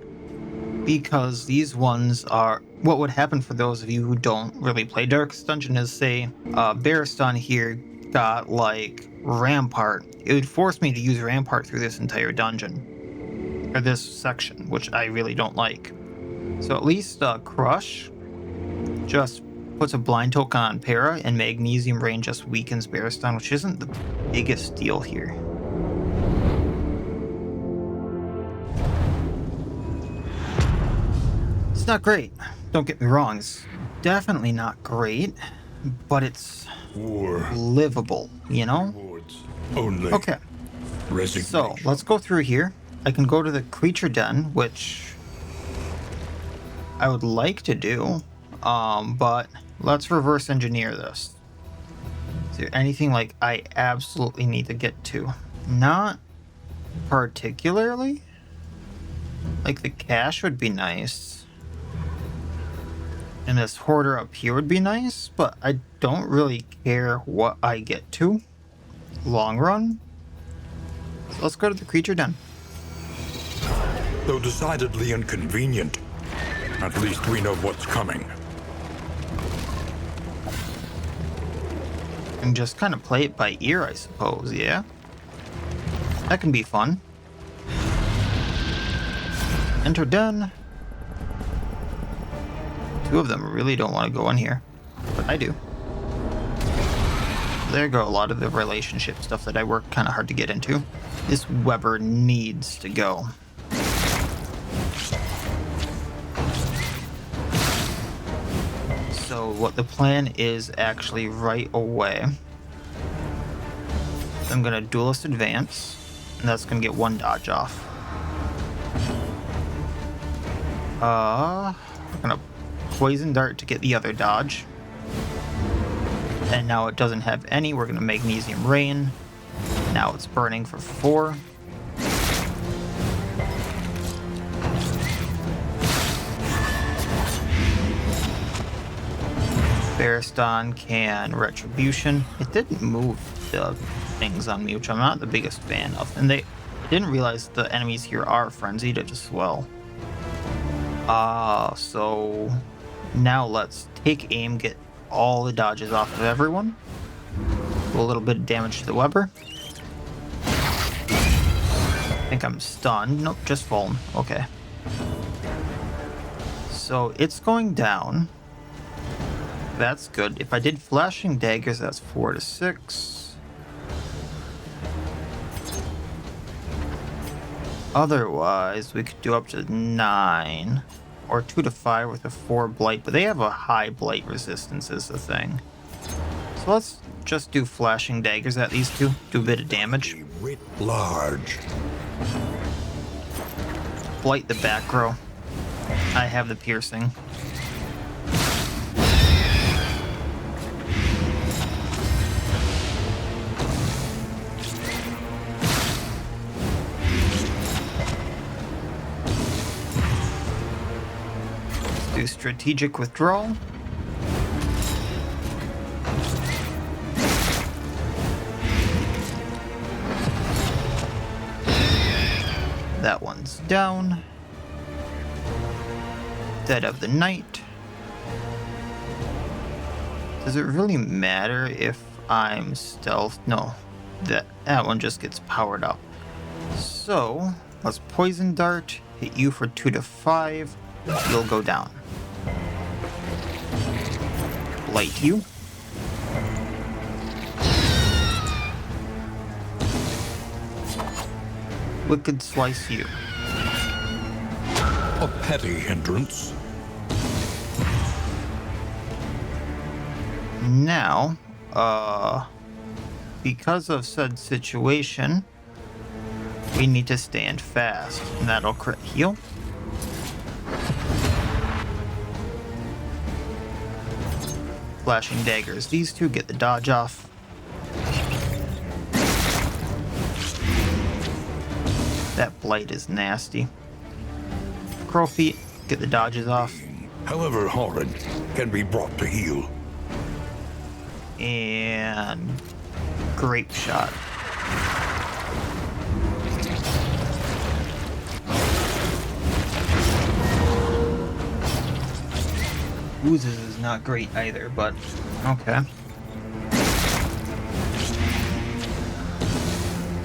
S1: because these ones are what would happen for those of you who don't really play Darkest Dungeon is, say, Bearston here got like Rampart. It would force me to use Rampart through this entire dungeon, or this section, which I really don't like. So at least Crush just puts a blind token on Para, and Magnesium Rain just weakens Bearston, which isn't the biggest deal here. It's not great. Don't get me wrong. It's definitely not great, but it's livable, you know?
S3: Only.
S1: Okay. So let's go through here. I can go to the creature den, which I would like to do, but let's reverse engineer this. Is there anything like I absolutely need to get to? Not particularly. Like the cache would be nice, and this hoarder up here would be nice, but I don't really care what I get to long run. So let's go to the creature den.
S3: Though decidedly inconvenient, at least we know what's coming.
S1: And just kind of play it by ear, I suppose, yeah? That can be fun. Enter den. Two of them really don't want to go in here, but I do. There go a lot of the relationship stuff that I work kind of hard to get into. This Weber needs to go. So what the plan is actually right away, I'm going to Duelist Advance, and that's going to get one dodge off. We're going to Poison Dart to get the other dodge. And now it doesn't have any. We're going to Magnesium Rain. Now it's burning for 4. Bearston can Retribution. It didn't move the things on me, which I'm not the biggest fan of. And I didn't realize the enemies here are frenzied as well. So now let's take aim, get all the dodges off of everyone. Do a little bit of damage to the Weber. I think I'm stunned. Nope, just fallen. Okay. So it's going down. That's good. If I did Flashing Daggers, that's 4 to 6. Otherwise, we could do up to 9. Or 2 to 5 with a 4 Blight. But they have a high Blight resistance is the thing. So let's just do Flashing Daggers at these two. Do a bit of damage.
S3: Writ large.
S1: Blight the back row. I have the piercing. Do strategic withdrawal. That one's down. Dead of the Night. Does it really matter if I'm stealth? No, that one just gets powered up. So let's Poison Dart, hit you for 2 to 5. You'll go down. Blight you. Wicked Slice you.
S3: A petty hindrance.
S1: Now, because of said situation, we need to stand fast, and that'll crit heal. Flashing Daggers. These two get the dodge off. That Blight is nasty. Crow Feet, get the dodges off.
S3: However horrid, can be brought to heal.
S1: And Grape Shot. Oozes is not great either, but okay.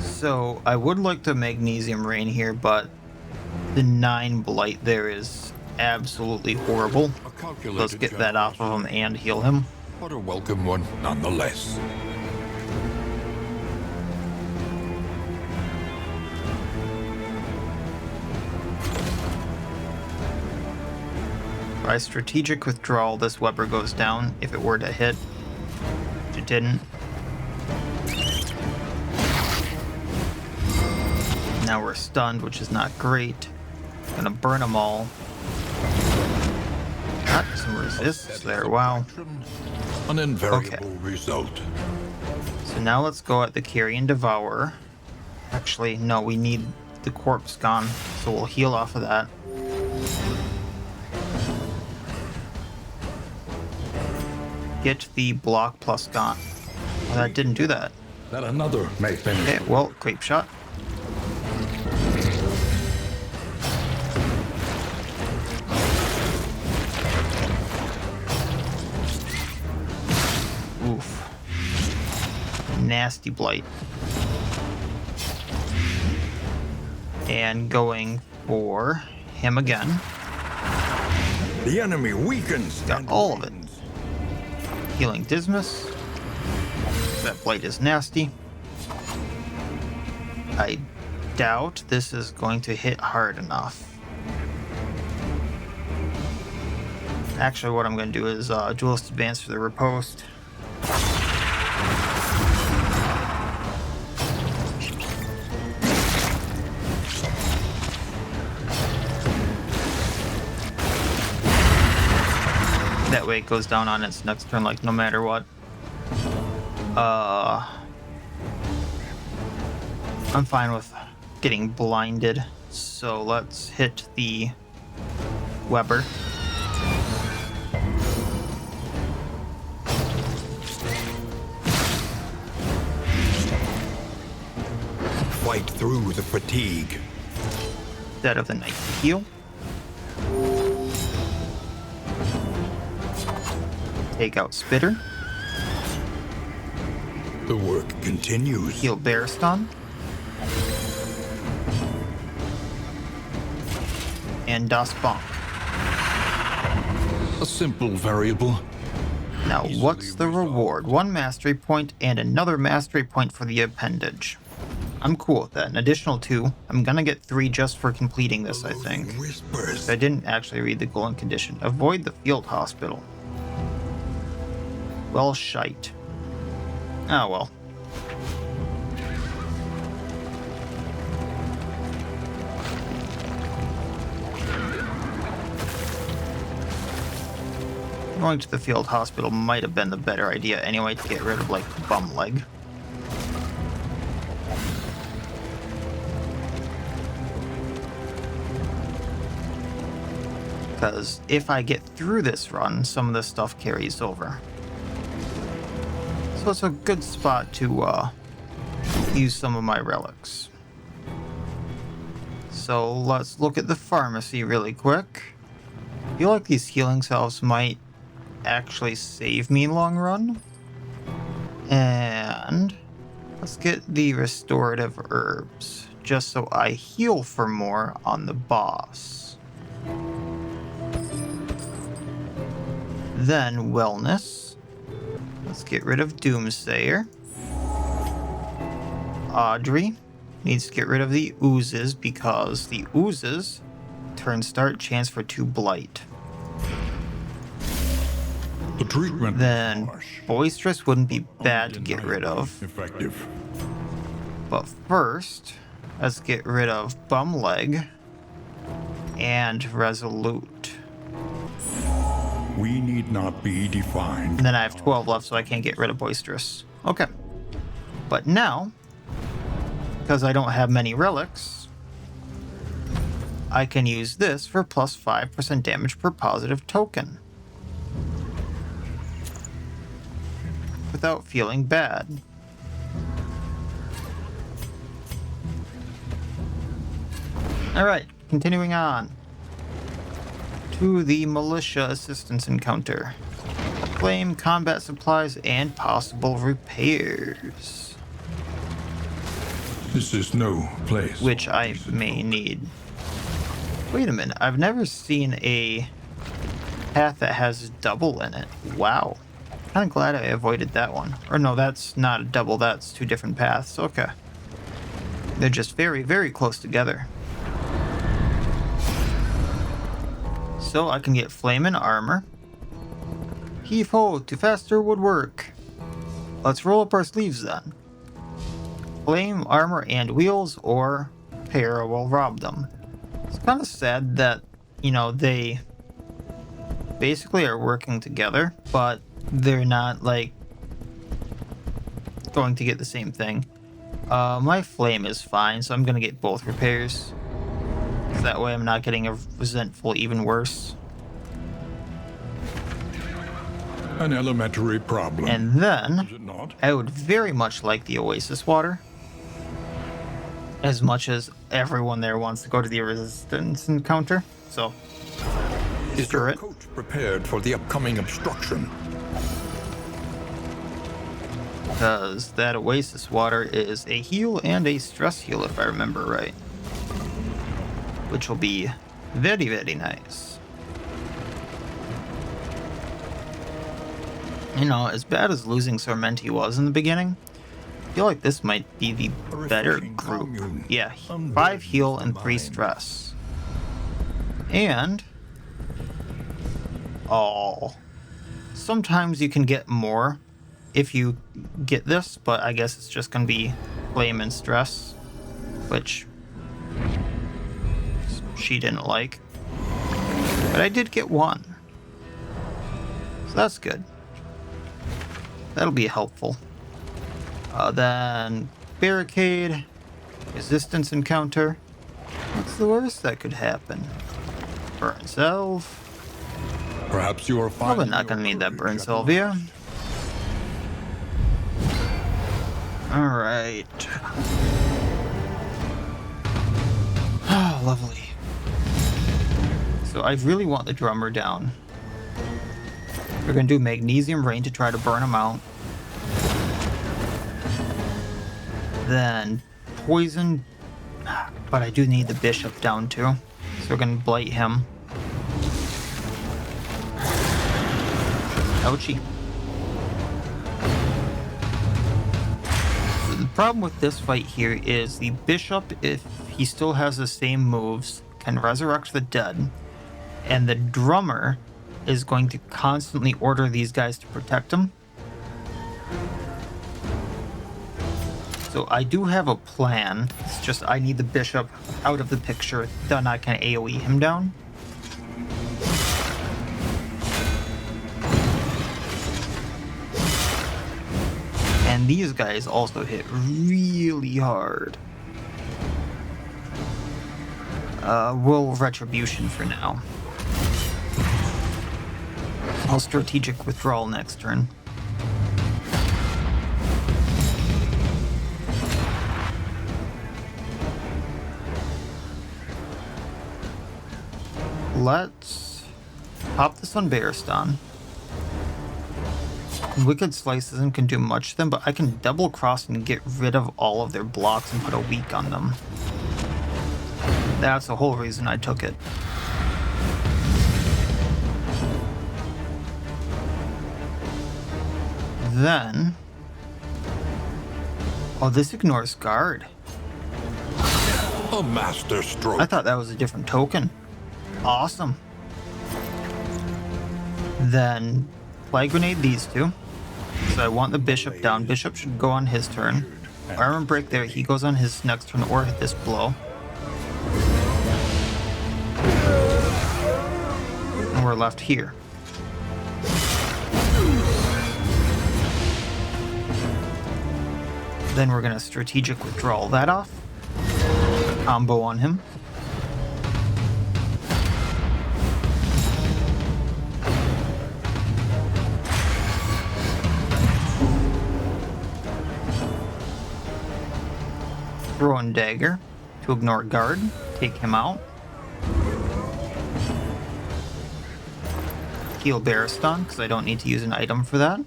S1: So I would like to Magnesium Rain here, but the 9 Blight there is absolutely horrible.
S3: A calculated
S1: Let's get that off of him and heal him.
S3: but a welcome one nonetheless.
S1: By strategic withdrawal, this Weber goes down if it were to hit. It didn't. Now we're stunned, which is not great. Gonna burn them all. Got some resists there, wow.
S3: An invariable
S1: Okay.
S3: result.
S1: So now let's go at the Carrion Devourer. Actually, no, we need the corpse gone, so we'll heal off of that. Get the block plus gone. Well, that didn't do that.
S3: That another may finish.
S1: Okay, well, grape shot. Oof. Nasty blight. And going for him again.
S3: The enemy weakens.
S1: Got
S3: and
S1: all of it.
S3: wins.
S1: Healing Dismas. That blight is nasty. I doubt this is going to hit hard enough. Actually, what I'm going to do is duelist advance for the riposte. That way it goes down on its next turn, like, no matter what. I'm fine with getting blinded, so let's hit the Weber.
S3: Fight through the fatigue.
S1: Instead of the Knight heal. Take out Spitter.
S3: The work continues.
S1: Heal Bearston. And Das Bonk.
S2: A simple variable.
S1: Now, what's the reward? 1 mastery point and another mastery point for the appendage. I'm cool with that. An additional 2. I'm gonna get 3 just for completing this, I think.
S3: Whispers.
S1: I didn't actually read the goal and condition. Avoid the field hospital. Well, shite. Oh, well. Going to the field hospital might have been the better idea anyway to get rid of, like, bum leg. Because if I get through this run, some of this stuff carries over. So it's a good spot to use some of my relics. So let's look at the pharmacy really quick. I feel like these healing salves might actually save me long run. And let's get the restorative herbs, just so I heal for more on the boss. Then wellness. Let's get rid of Doomsayer. Audrey needs to get rid of the oozes because the oozes turn start chance for 2 blight.
S3: The treatment.
S1: Then
S3: harsh,
S1: boisterous wouldn't be bad to get rid of.
S3: effective.
S1: But first, let's get rid of bum leg and resolute.
S3: We need not be defined.
S1: And then I have 12 left, so I can't get rid of boisterous. Okay. But now, because I don't have many relics, I can use this for plus 5% damage per positive token. Without feeling bad. Alright, continuing on to the militia assistance encounter. Claim combat supplies and possible repairs,
S3: This is no place.
S1: which I may need. Wait a minute, I've never seen a path that has double in it. Wow. Kind of glad I avoided that one. Or no, that's not a double, that's two different paths. Okay. They're just very, very close together. So I can get flame and armor. Heave ho to faster woodwork. Let's roll up our sleeves then. Flame, armor, and wheels, or pair will rob them. It's kind of sad that, you know, they basically are working together, but they're not, like, going to get the same thing. My flame is fine, so I'm going to get both repairs. That way I'm not getting a resentful even worse.
S3: An elementary problem.
S1: And then,
S3: Is it not?
S1: I would very much like the Oasis water. As much as everyone there wants to go to the resistance encounter. So,
S3: Is
S1: screw
S3: your
S1: it.
S3: coach prepared for the upcoming obstruction?
S1: Because that Oasis water is a heal and a stress heal, if I remember right. Which will be very, very nice. You know, as bad as losing Sormenti was in the beginning, I feel like this might be the better group. Yeah, 5 heal and 3 stress. And... oh... sometimes you can get more if you get this, but I guess it's just gonna be flame and stress, which she didn't like. But I did get 1. So that's good. That'll be helpful. Then barricade, resistance encounter. What's the worst that could happen? Burn Salve.
S3: Perhaps you are
S1: Probably
S3: finding
S1: not gonna
S3: your
S1: need that
S3: courage
S1: burn
S3: at
S1: salvia. Alright. Ah, lovely. So I really want the drummer down. We're gonna do Magnesium Rain to try to burn him out. Then Poison. But I do need the Bishop down too. So we're gonna Blight him. Ouchie. The problem with this fight here is the Bishop, if he still has the same moves, can resurrect the dead, and the drummer is going to constantly order these guys to protect him. So I do have a plan, it's just I need the Bishop out of the picture, then I can AoE him down. And these guys also hit really hard. Roll Retribution for now. I'll strategic withdrawal next turn. Let's pop this on Baristan. Wicked Slice isn't do much to them, but I can double cross and get rid of all of their blocks and put a weak on them. That's the whole reason I took it. Then... oh, this ignores guard.
S3: A master stroke.
S1: I thought that was a different token. Awesome. Then Flag Grenade these two. So I want the Bishop down. Bishop should go on his turn. Armor Break there. He goes on his next turn or hit this blow. And we're left here. Then we're going to strategic withdrawal that off. Combo on him. Throw in Dagger to ignore guard, take him out. Heal Baristan, because I don't need to use an item for that.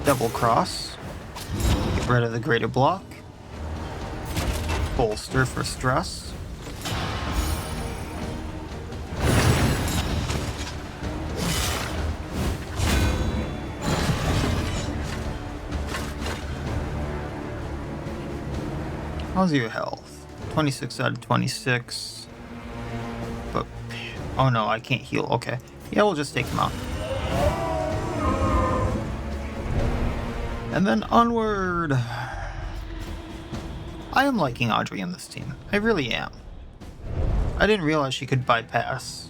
S1: Double cross. Get rid of the greater block. bolster for stress. How's your health? 26 out of 26. But, oh no, I can't heal. Okay. Yeah, we'll just take him out. And then onward. I am liking Audrey in this team. I really am. I didn't realize she could bypass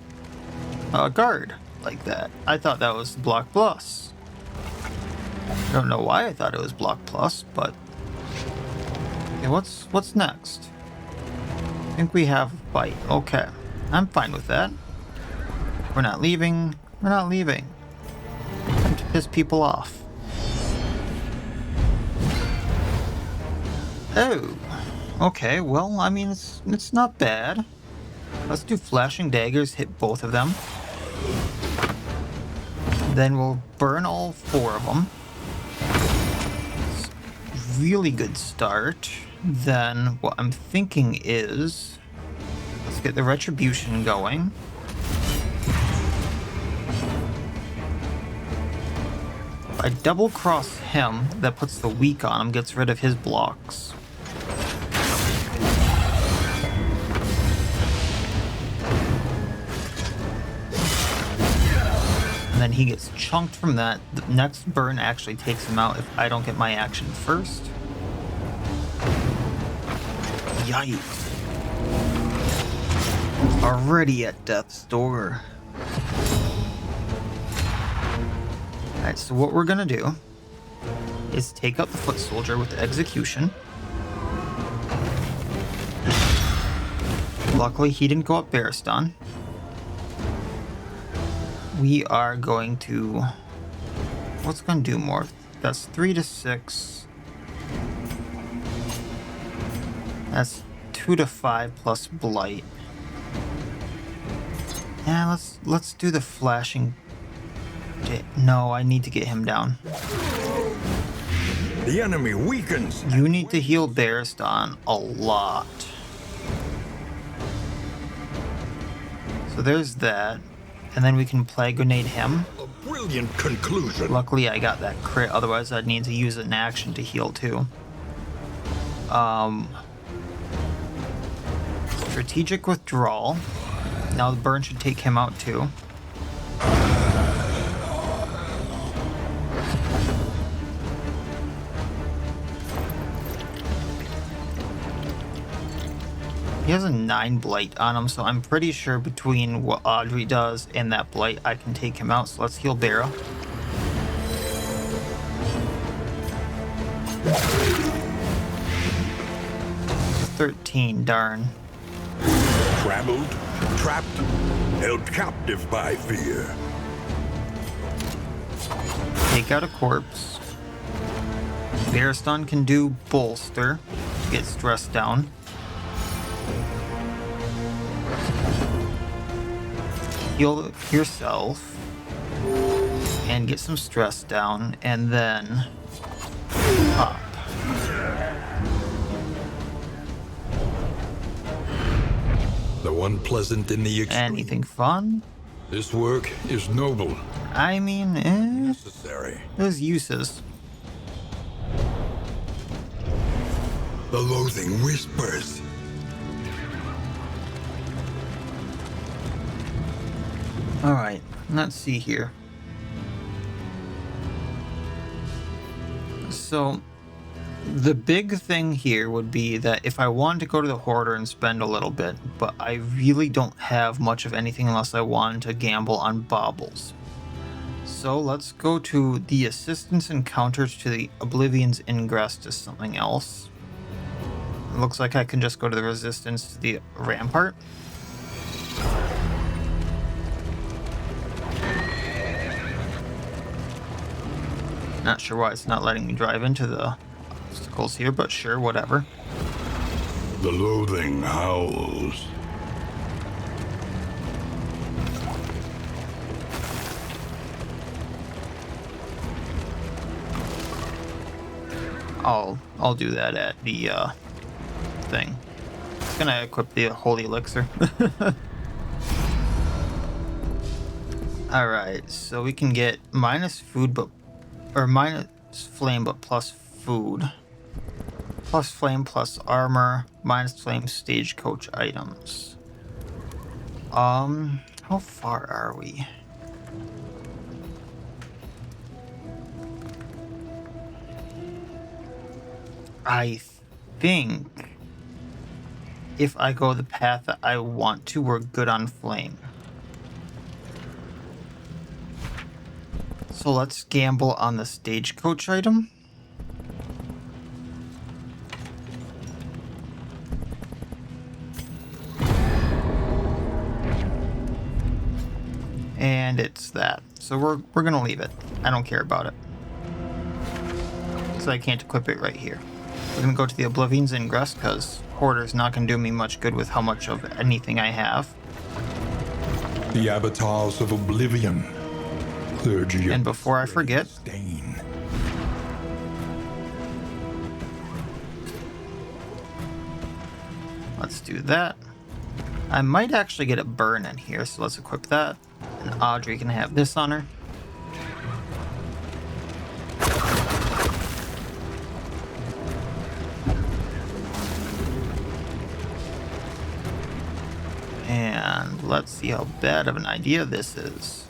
S1: a guard like that. I thought that was block plus. I don't know why I thought it was block plus, but... Okay, what's next? I think we have bite. Okay. I'm fine with that. We're not leaving. We're not leaving. Time to piss people off. Oh. Okay, well, I mean, it's not bad. Let's do flashing daggers, hit both of them. Then we'll burn all 4 of them. Really good start. Then what I'm thinking is, let's get the retribution going. If I double cross him, that puts the weak on him, gets rid of his blocks. And then he gets chunked from that. The next burn actually takes him out if I don't get my action first. Yikes. Already at death's door. Alright, so what we're gonna do is take out the foot soldier with the execution. Luckily he didn't go up Baristan. We are going to... What's gonna do more? That's 3 to 6. That's 2 to 5 plus blight. Yeah, let's do the flashing. No, I need to get him down.
S3: The enemy weakens.
S1: You need to heal Baristan a lot. So there's that. And then we can plague grenade him.
S3: A brilliant conclusion.
S1: Luckily I got that crit, otherwise I'd need to use an action to heal too. Strategic withdrawal. Now the burn should take him out too. He has a 9 blight on him, so I'm pretty sure between what Audrey does and that blight, I can take him out. So let's heal Bara. $13, darn.
S3: Trammeled, trapped, held captive by fear.
S1: Take out a corpse. Baristan can do bolster to get stressed down. Heal yourself and get some stress down, and then pop.
S3: The one pleasant in the extreme.
S1: Anything fun?
S3: This work is noble.
S1: I mean,
S3: Necessary.
S1: there's uses.
S3: The loathing whispers.
S1: Alright, let's see here. So, the big thing here would be that if I wanted to go to the Hoarder and spend a little bit, but I really don't have much of anything unless I wanted to gamble on baubles. So let's go to the Assistance Encounters to the Oblivion's Ingress to something else. It looks like I can just go to the Resistance to the Rampart. Not sure why it's not letting me drive into the obstacles here, but sure, whatever.
S3: The loathing howls.
S1: I'll do that at the thing. just gonna equip the holy elixir. Alright, so we can get minus food but minus flame but plus food. Plus flame plus armor, minus flame stagecoach items. How far are we? I think if I go the path that I want to, we're good on flame. So let's gamble on the stagecoach item. And it's that. So we're gonna leave it. I don't care about it. So I can't equip it right here. We're gonna go to the Oblivion's Ingress because Hoarder's not gonna do me much good with how much of anything I have.
S3: The avatars of Oblivion. Clergy.
S1: And before I forget,
S3: Stain.
S1: let's do that. I might actually get a burn in here, so let's equip that. And Audrey can have this on her. And let's see how bad of an idea this is.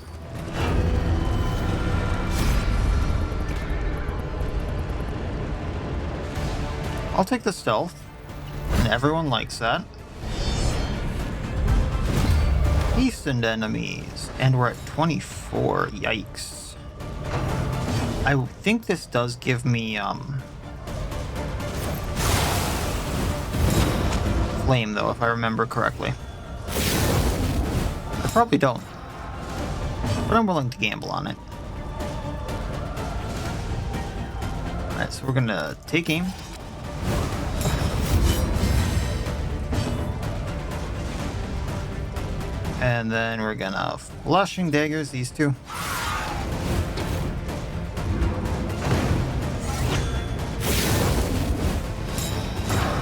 S1: I'll take the stealth, and everyone likes that. Hastened enemies, and we're at 24. Yikes. I think this does give me flame though, if I remember correctly. I probably don't, but I'm willing to gamble on it. Alright, so we're gonna take aim. And then we're gonna Flushing Daggers these two.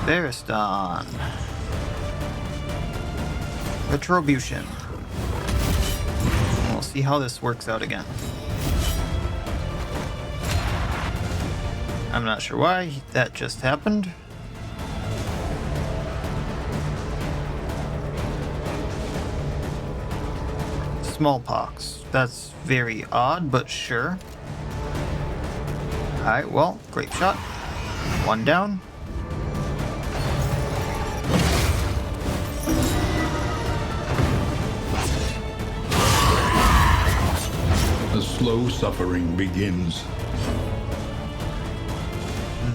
S1: Baristan. Retribution. We'll see how this works out again. I'm not sure why that just happened. Smallpox. That's very odd, but sure. Alright, well, grape shot. One down.
S2: The slow suffering begins.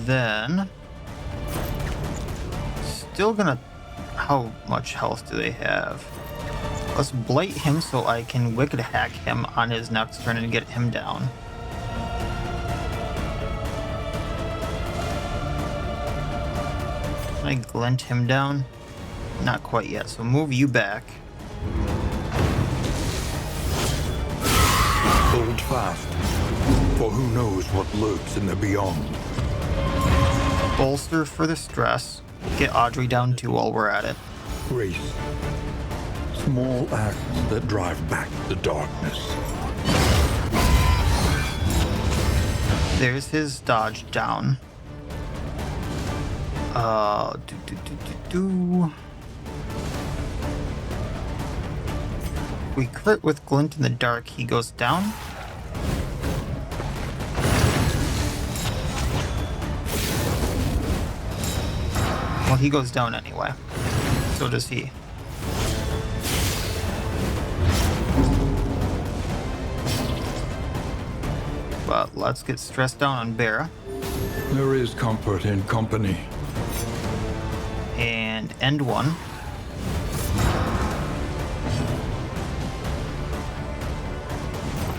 S1: Then... still gonna... how much health do they have? Let's blight him so I can wicked hack him on his next turn and get him down. Can I glint him down? Not quite yet, so move you back.
S3: Hold fast, for who knows what lurks in the beyond.
S1: Bolster for the stress. Get Audrey down too while we're at it.
S3: Grace. Small acts that drive back the darkness.
S1: There's his dodge down. We crit with Glint in the dark, he goes down. Well, he goes down anyway. So does he. But let's get stressed down on Bera.
S3: There is comfort in company.
S1: And end one.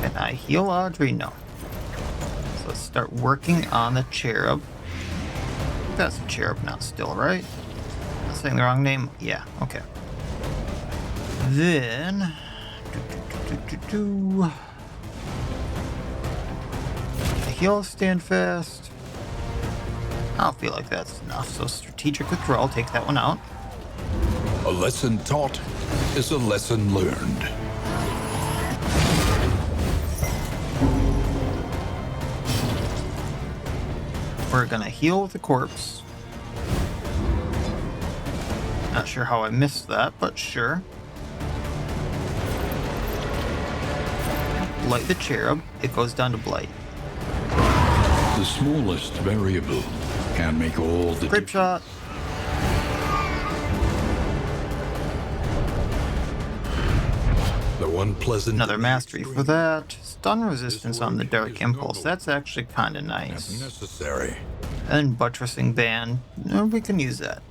S1: Can I heal Audrey? No. So let's start working on the cherub. That's a cherub now still, right? Not saying the wrong name? Yeah, okay. Then... Heal, stand fast. I don't feel like that's enough, so strategic withdrawal, take that one out.
S2: A lesson taught is a lesson learned.
S1: We're gonna heal with the corpse. Not sure how I missed that, but sure. Blight the cherub, it goes down to blight.
S2: The smallest variable can make all the
S1: Grape shot.
S2: The one pleasant.
S1: Another mastery for that. Stun resistance on the dark impulse. That's actually kind of nice.
S2: Necessary.
S1: And buttressing band. We can use that.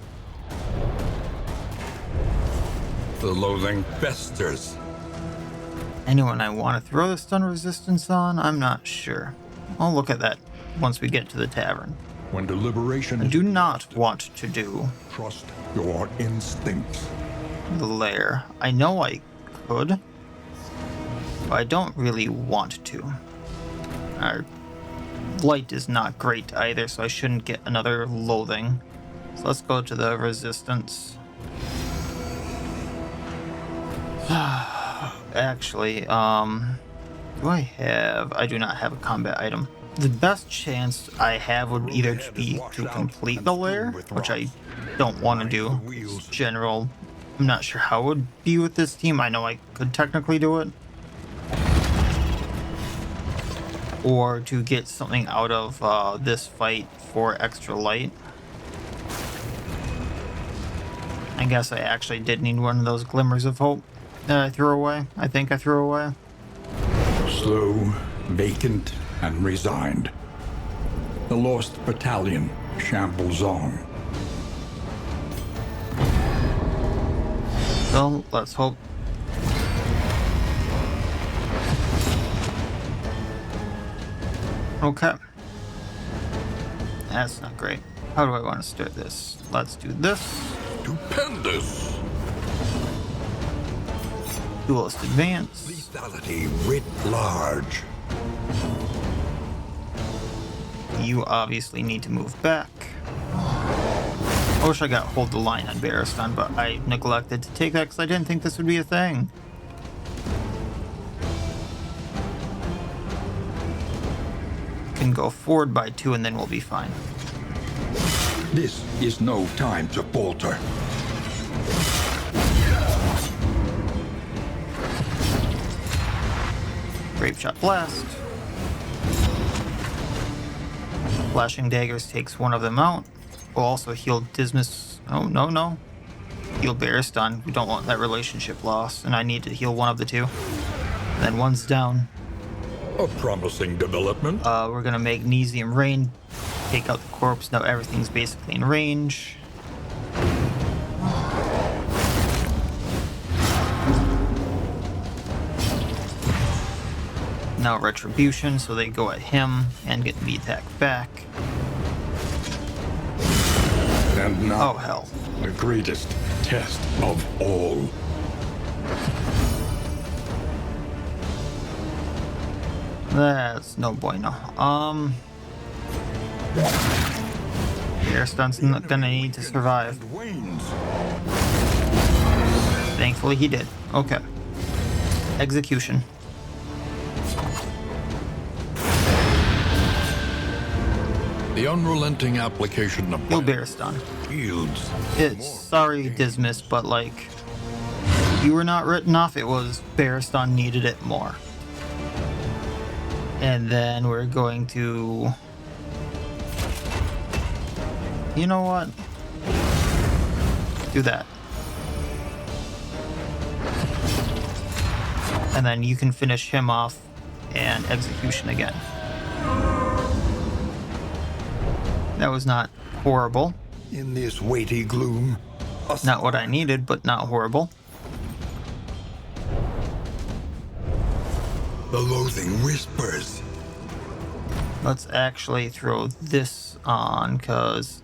S2: The loathing festers.
S1: Anyone I want to throw the stun resistance on? I'm not sure. I'll look at that once we get to the tavern.
S3: When deliberation
S1: I
S3: is
S1: do not want to do
S3: trust your instincts.
S1: the lair. I know I could, but I don't really want to. Our light is not great either, so I shouldn't get another loathing. So let's go to the resistance. Actually, do I have... I do not have a combat item. The best chance I have would either be to complete the lair, which I don't want to do. It's general. I'm not sure how it would be with this team. I know I could technically do it. Or to get something out of this fight for extra light. I guess I actually did need one of those glimmers of hope that I threw away. I think I threw away.
S3: Slow, vacant, and resigned. The lost battalion shambles on.
S1: Well, let's hope. Okay. That's not great. How do I want to start this? Let's do this.
S2: Stupendous.
S1: Duelist advance.
S2: Lethality writ large.
S1: You obviously need to move back. I wish I got hold the line on Barristan, but I neglected to take that because I didn't think this would be a thing. Can go forward by 2 and then we'll be fine.
S3: This is no time to falter.
S1: Grape shot blast. Flashing daggers takes one of them out. We'll also heal Dismas. Oh, no. Heal Barristan. We don't want that relationship lost. And I need to heal one of the two. And then one's down.
S2: A promising development.
S1: We're gonna Magnesium Rain. Take out the corpse. Now everything's basically in range. Now Retribution, so they go at him and get the attack back.
S3: And now,
S1: Oh, hell.
S3: the greatest test of all.
S1: That's no bueno. Barristan's not gonna need to survive.
S3: Wanes.
S1: Thankfully he did. Okay. Execution.
S2: The unrelenting application of
S1: Kill Barristan.
S2: yields.
S1: It's sorry, Dismas, but like, you were not written off. It was Barristan needed it more. And then we're going to... You know what? Do that. And then you can finish him off and execution again. That was not horrible.
S3: In this weighty gloom,
S1: Not what I needed, but not horrible.
S2: The loathing whispers.
S1: Let's actually throw this on, cause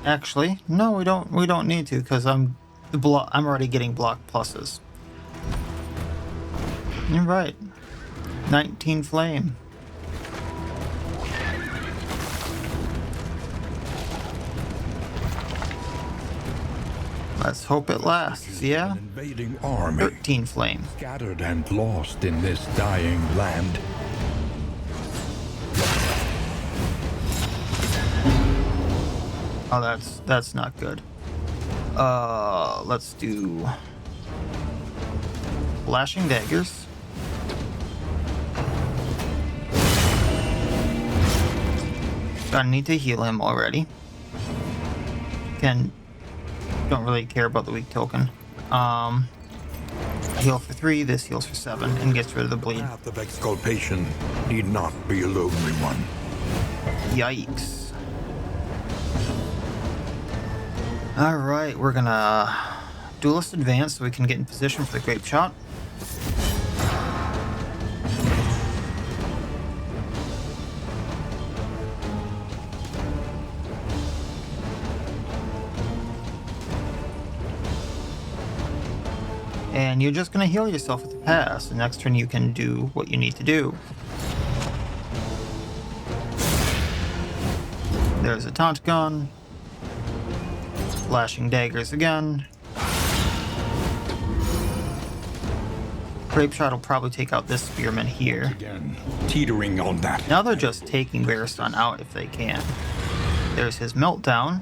S1: actually, no, we don't need to, cause I'm already getting block pluses. You're right. 19 flame. Let's hope it lasts, yeah?
S3: An invading army,
S1: 13 flame.
S3: scattered and lost in this dying land.
S1: Oh, that's not good. Let's do flashing daggers. Gonna need to heal him already. Don't really care about the weak token. Heal for 3, this heals for 7, and gets rid of the bleed.
S3: Path of exculpation need not be a lonely one.
S1: Yikes. Alright, we're gonna duelist advance so we can get in position for the grape shot. And you're just gonna heal yourself with the pass. The next turn you can do what you need to do. There's a taunt gun. Flashing daggers again. Grape shot will probably take out this spearman here.
S3: Again, teetering on that.
S1: Now they're just taking Bearstun out if they can. There's his meltdown.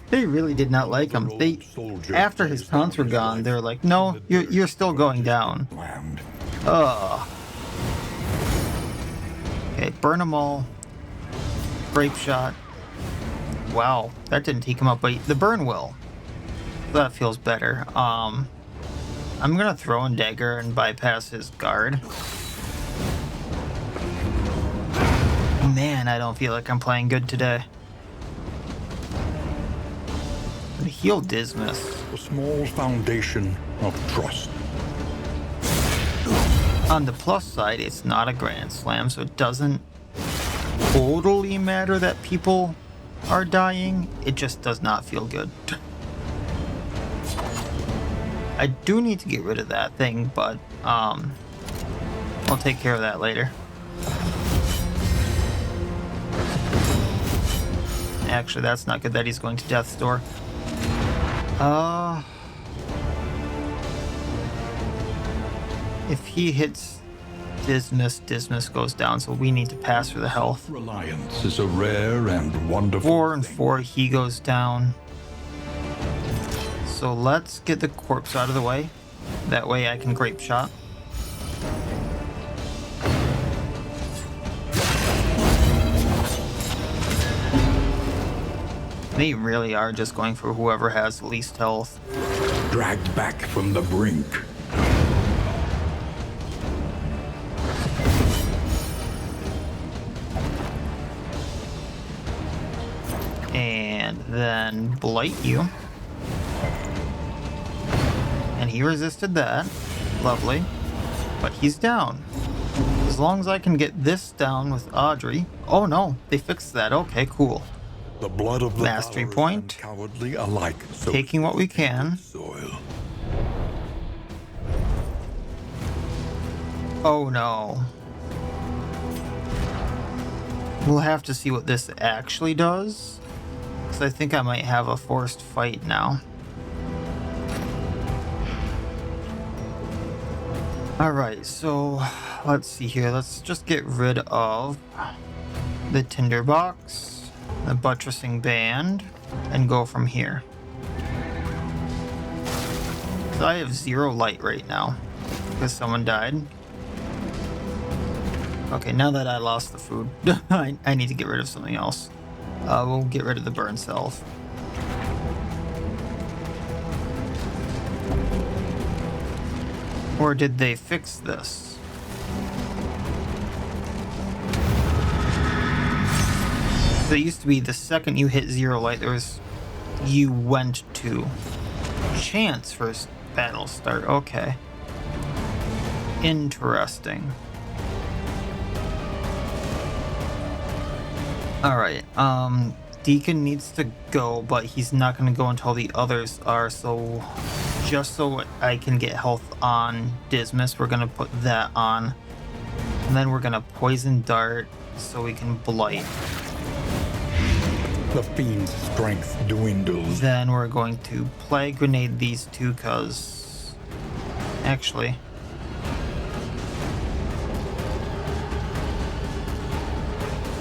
S1: They really did not like him. They, after his taunts were gone, they're like, no, you're still going down. Ugh. Okay, burn them all. Grape shot. Wow, that didn't take him up, but the burn will. That feels better. I'm gonna throw in dagger and bypass his guard. Man, I don't feel like I'm playing good today. Heal Dismas.
S3: A small foundation of trust.
S1: On the plus side, it's not a Grand Slam, so it doesn't totally matter that people are dying. It just does not feel good. I do need to get rid of that thing, but I'll take care of that later. Actually, that's not good that he's going to Death's Door. If he hits Dismas, Dismas goes down, so we need to pass for the health.
S3: Reliance is a rare and wonderful
S1: 4 and
S3: thing.
S1: 4, he goes down. So let's get the corpse out of the way. That way I can grape shot. They really are just going for whoever has the least health.
S3: Dragged back from the brink.
S1: And then blight you. And he resisted that. Lovely. But he's down. As long as I can get this down with Audrey. Oh no, they fixed that. Okay, cool.
S3: The blood of the
S1: Mastery
S3: valorous
S1: point.
S3: and cowardly alike. So
S1: Taking what we can.
S3: soil.
S1: Oh no. We'll have to see what this actually does. Because I think I might have a forced fight now. Alright, so let's see here. Let's just get rid of the tinderbox, the buttressing band, and go from here. So I have 0 light right now because someone died. Okay, now that I lost the food, I need to get rid of something else. We'll get rid of the burn self. Or did they fix this? So it used to be the second you hit 0 light, you went to chance for battle start. Okay. Interesting. Alright, Deacon needs to go, but he's not going to go until the others are, so just so I can get health on Dismas, we're going to put that on. And then we're going to Poison Dart so we can blight.
S3: The fiend's strength dwindles.
S1: Then we're going to plague grenade these two, because actually,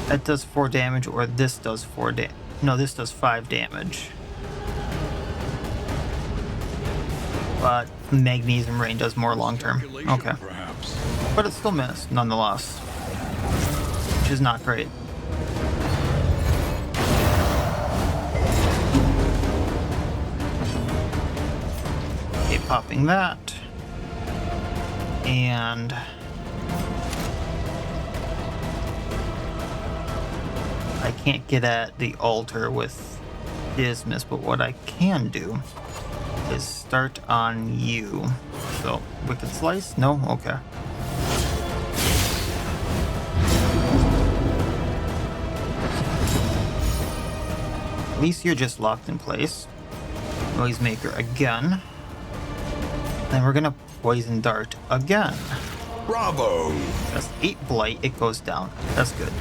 S1: that does 4 damage, or this does 4 damage. No, this does 5 damage. But magnesium rain does more long term. Okay.
S2: Perhaps.
S1: But it still missed, nonetheless. Which is not great. Okay, popping that. And I can't get at the altar with Dismiss, but what I can do is start on you. So, Wicked Slice? No? Okay. At least you're just locked in place. Noisemaker again. Then we're gonna Poison Dart again.
S2: Bravo!
S1: That's 8 Blight, it goes down. That's good.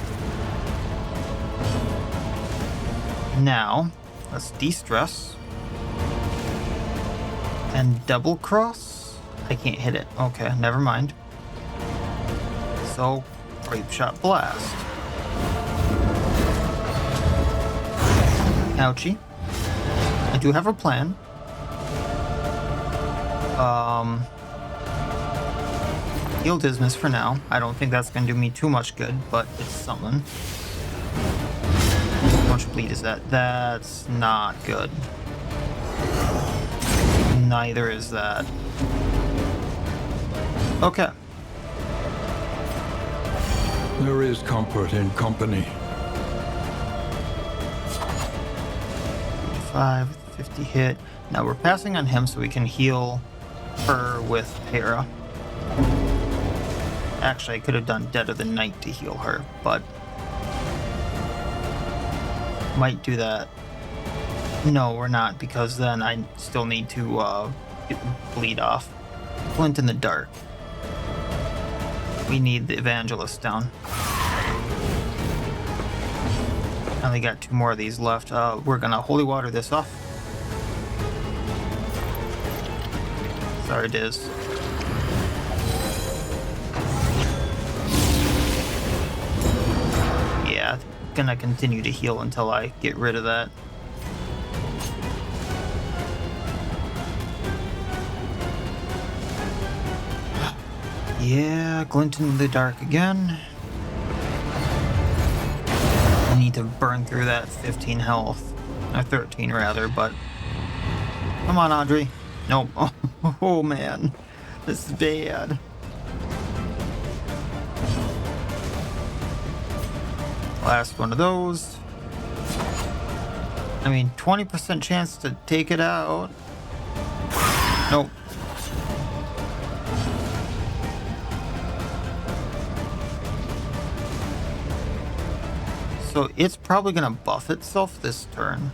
S1: Now, let's De-Stress. And Double Cross? I can't hit it. Okay, never mind. So, Grape Shot Blast. Ouchie. I do have a plan. Heal Dismiss for now. I don't think that's going to do me too much good, but it's something. How much bleed is that? That's not good. Neither is that. Okay.
S3: There is comfort in company.
S1: 5, 50 hit. Now we're passing on him so we can heal her with Hera. Actually, I could have done Dead of the Night to heal her, but might do that. No, we're not, because then I still need to get the bleed off. Glint in the Dark. We need the Evangelist down. I only got 2 more of these left. We're gonna Holy Water this off. Sorry, Diz. Yeah, gonna continue to heal until I get rid of that. Yeah, Glint in the Dark again. I need to burn through that 15 health. Or 13 rather, but... Come on, Audrey. Nope. Oh man. This is bad. Last one of those. I mean, 20% chance to take it out. Nope. So it's probably gonna buff itself this turn.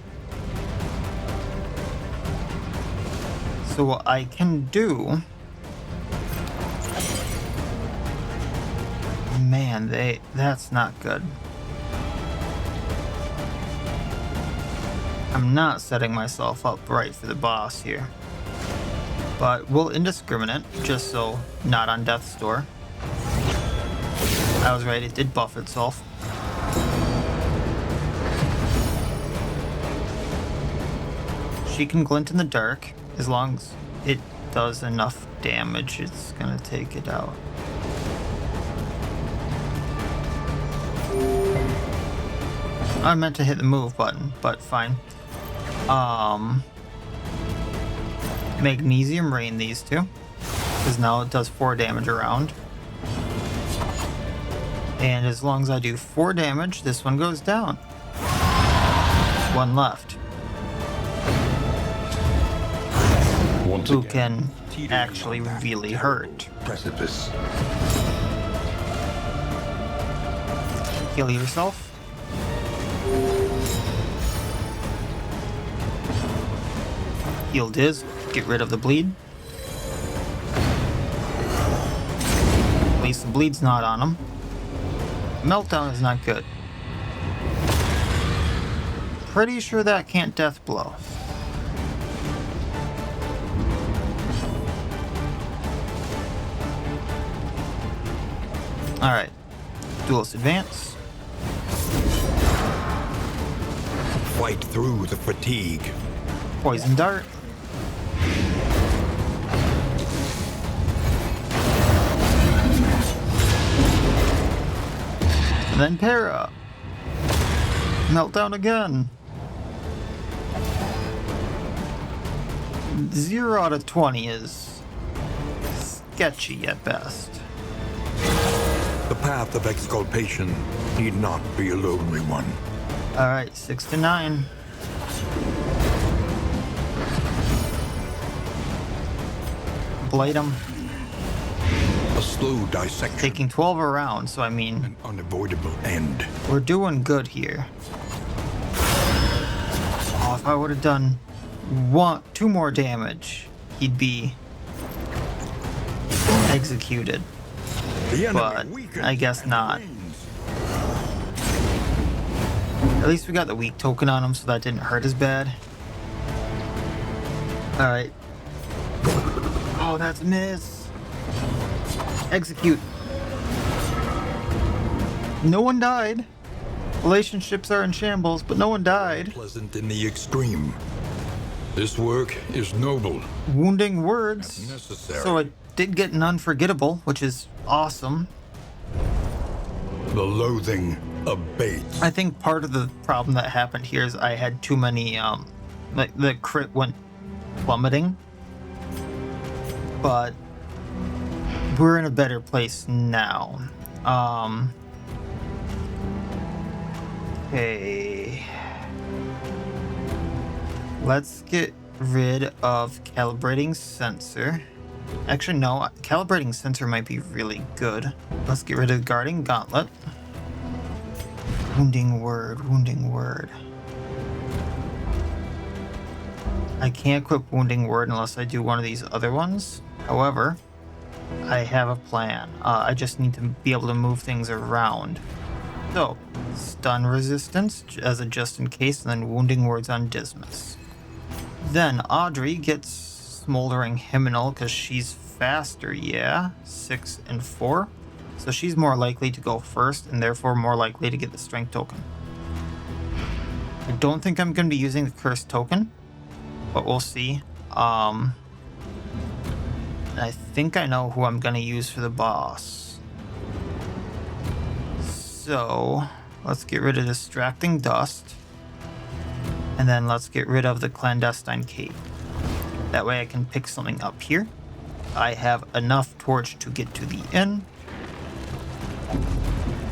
S1: So what I can do... Man, that's not good. I'm not setting myself up right for the boss here. But we'll Indiscriminate, just so not on Death's Door. I was right, it did buff itself. She can Glint in the Dark. As long as it does enough damage, it's gonna take it out. I meant to hit the move button, but fine. Magnesium Rain these two, because now it does 4 damage around. And as long as I do 4 damage, this one goes down. 1 left. Who can actually really hurt.
S2: Precipice.
S1: Heal yourself. Heal Diz. Get rid of the bleed. At least the bleed's not on him. Meltdown is not good. Pretty sure that can't death blow. Alright. Duelist advance.
S3: Fight through the fatigue.
S1: Poison dart. And then para. Meltdown again. 0 out of 20 is sketchy at best.
S3: The path of exculpation need not be a lonely one.
S1: Alright, 6 to 9. Blade him.
S3: A slow dissection.
S1: Taking 12 around, so I mean,
S3: An unavoidable end.
S1: we're doing good here. Oh, if I would have done 2 more damage, he'd be executed.
S3: The enemy
S1: But
S3: weakens
S1: I guess
S3: and
S1: not.
S3: reigns.
S1: At least we got the weak token on him, so that didn't hurt as bad. Alright. Oh, that's a miss. Execute. No one died. Relationships are in shambles, but no one died.
S3: Pleasant in the extreme. This work is noble.
S1: Wounding words.
S3: Necessary.
S1: So I did get an unforgettable, which is awesome.
S3: The loathing abates.
S1: I think part of the problem that happened here is I had too many, like the crit went plummeting. But we're in a better place now. Okay. Let's get rid of calibrating sensor. Actually, no, calibrating sensor might be really good. Let's get rid of guarding gauntlet. Wounding word, wounding word. I can't equip wounding word unless I do one of these other ones. However, I have a plan. I just need to be able to move things around. So, stun resistance as a just in case, and then wounding words on Dismas. Then Audrey gets smoldering hymenal because she's faster, yeah. 6 and 4. So she's more likely to go first and therefore more likely to get the strength token. I don't think I'm going to be using the cursed token, but we'll see. I think I know who I'm going to use for the boss. So let's get rid of distracting dust. And then let's get rid of the clandestine cape. That way I can pick something up here. I have enough torch to get to the inn.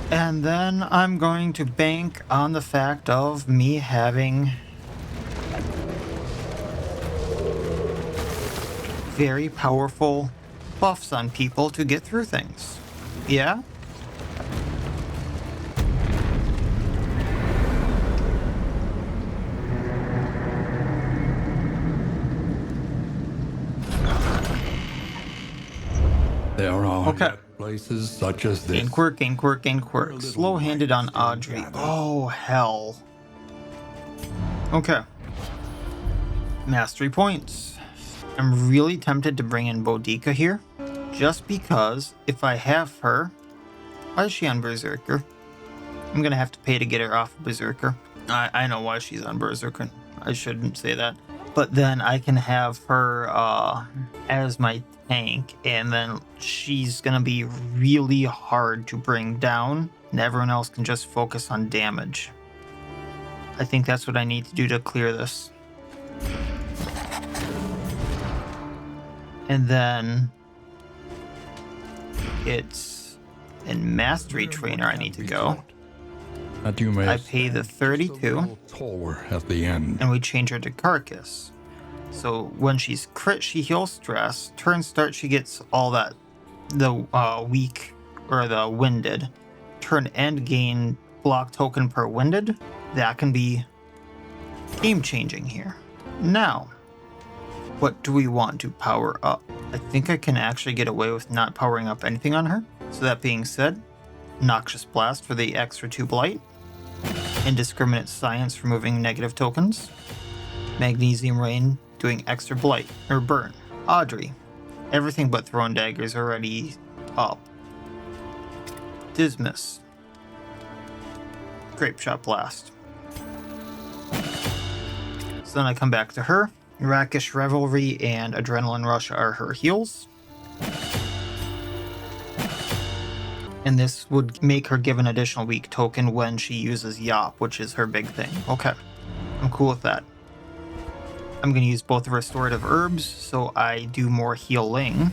S1: And then I'm going to bank on the fact of me having very powerful buffs on people to get through things. Yeah?
S3: There are
S1: Okay.
S3: yet places such as this.
S1: Gain quirk, gain quirk, gain quirk. Slow-handed on Audrey. Oh, hell. Okay. Mastery points. I'm really tempted to bring in Boudica here. Just because if I have her... Why is she on Berserker? I'm gonna have to pay to get her off of Berserker. I know why she's on Berserker. I shouldn't say that. But then I can have her as my tank, and then she's gonna be really hard to bring down, and everyone else can just focus on damage. I think that's what I need to do to clear this. And then it's in Mastery Trainer I need to go.
S3: That you may
S1: I pay the 32,
S3: taller at the end.
S1: and we change her to Carcass. So when she's crit, she heals stress. Turn start, she gets all that, the weak or the winded. Turn end, gain block token per winded. That can be game changing here. Now, what do we want to power up? I think I can actually get away with not powering up anything on her. So that being said, Noxious Blast for the extra 2 blight. Indiscriminate Science, removing negative tokens. Magnesium Rain, doing extra blight or burn. Audrey, everything but thrown daggers already up. Dismiss, Grape Shot Blast. So then I come back to her. Rakish Revelry and Adrenaline Rush are her heals. And this would make her give an additional weak token when she uses Yop, which is her big thing. Okay, I'm cool with that. I'm going to use both restorative herbs, so I do more healing.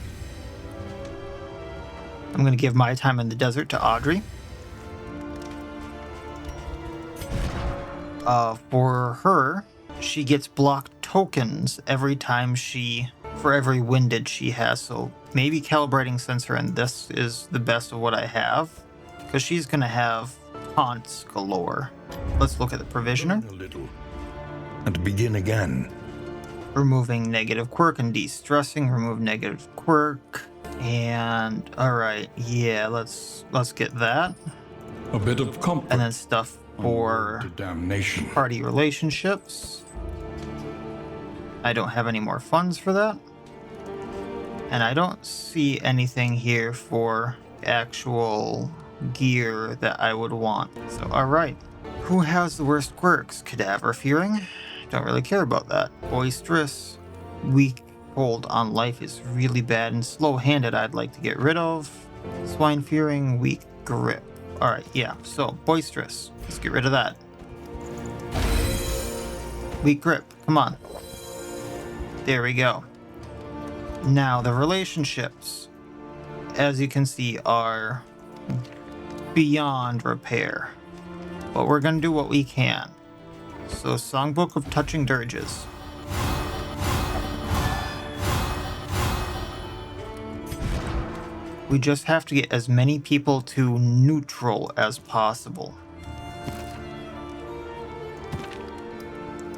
S1: I'm going to give my time in the desert to Audrey. For her, she gets blocked tokens every time for every windage she has, so maybe calibrating sensor, and this is the best of what I have, because she's going to have taunts galore. Let's look at the provisioner.
S3: A little, and begin again.
S1: Removing negative quirk and de-stressing. Remove negative quirk. And alright, yeah, let's get that.
S2: A bit of comfort.
S1: And then stuff for
S3: To damnation.
S1: party relationships. I don't have any more funds for that. And I don't see anything here for actual gear that I would want. So, alright. Who has the worst quirks? Cadaver Fearing? Don't really care about that. Boisterous. Weak hold on life is really bad, and slow-handed I'd like to get rid of. Swine Fearing, weak grip. Alright, yeah, so Boisterous. Let's get rid of that. Weak grip, come on. There we go. Now, the relationships, as you can see, are beyond repair. But we're going to do what we can. So, Songbook of Touching Dirges. We just have to get as many people to neutral as possible.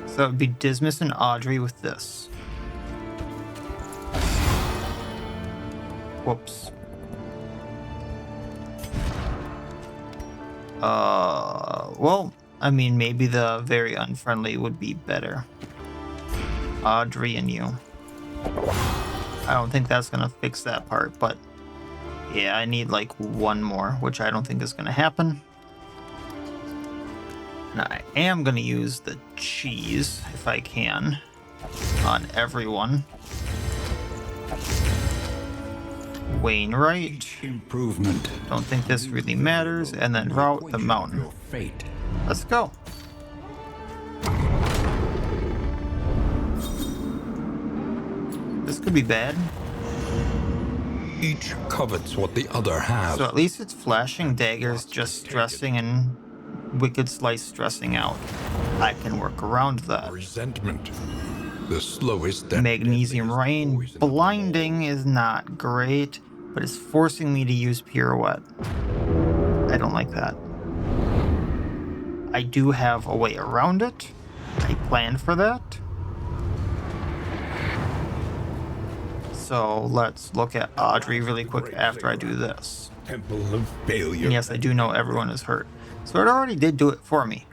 S1: So it would be Dismiss and Audrey with this. Whoops. Well, I mean, maybe the very unfriendly would be better. Audrey and you. I don't think that's gonna fix that part, but yeah, I need like one more, which I don't think is gonna happen. And I am gonna use the cheese, if I can, on everyone. Wainwright.
S3: Improvement.
S1: Don't think this really matters. And then Route the Mountain.
S3: Your fate.
S1: Let's go. This could be bad.
S3: Each covets what the other has.
S1: So at least it's flashing daggers, just stressing, and Wicked Slice stressing out. I can work around that.
S3: Resentment. The slowest that
S1: Magnesium Rain. Blinding is not great, but it's forcing me to use Pirouette. I don't like that. I do have a way around it. I planned for that. So let's look at Audrey really quick after I do this.
S3: Temple of failure.
S1: And yes, I do know everyone is hurt. So it already did do it for me.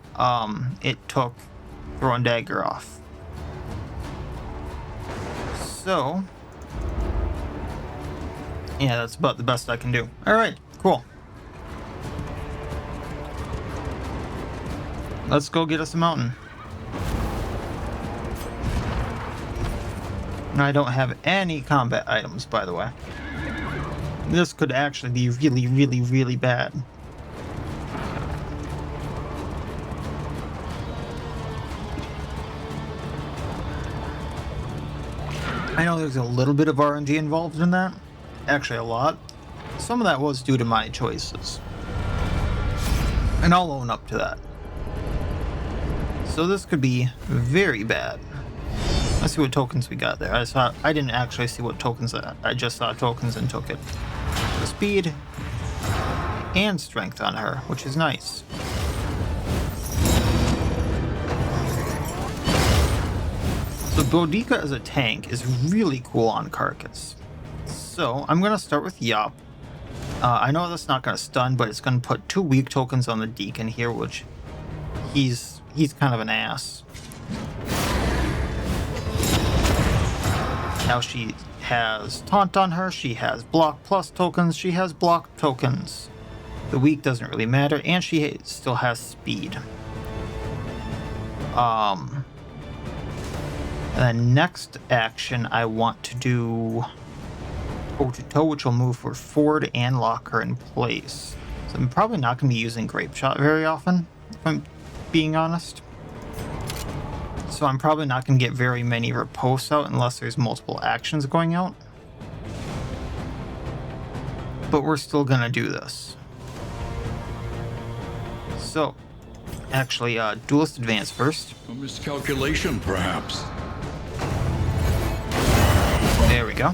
S1: It took Throwing Dagger off. So, yeah, that's about the best I can do. Alright, cool. Let's go get us a mountain. I don't have any combat items, by the way. This could actually be really, really, really bad. I know there's a little bit of RNG involved in that. Actually, a lot. Some of that was due to my choices. And I'll own up to that. So this could be very bad. Let's see what tokens we got there. I didn't actually see what tokens I just saw tokens and took it. So speed and strength on her, which is nice. So Boudica as a tank is really cool on Carcass. So I'm gonna start with Yop. I know that's not going to stun, but it's going to put 2 weak tokens on the Deacon here, which he's kind of an ass. Now she has Taunt on her, she has Block Plus tokens, she has Block tokens. The weak doesn't really matter, and she still has Speed. And then next action, I want to do toe-to-toe, which will move her forward and lock her in place. So I'm probably not going to be using Grape Shot very often, if I'm being honest. So I'm probably not going to get very many riposts out unless there's multiple actions going out. But we're still going to do this. So, actually, Duelist Advance first.
S2: A miscalculation, perhaps.
S1: There we go.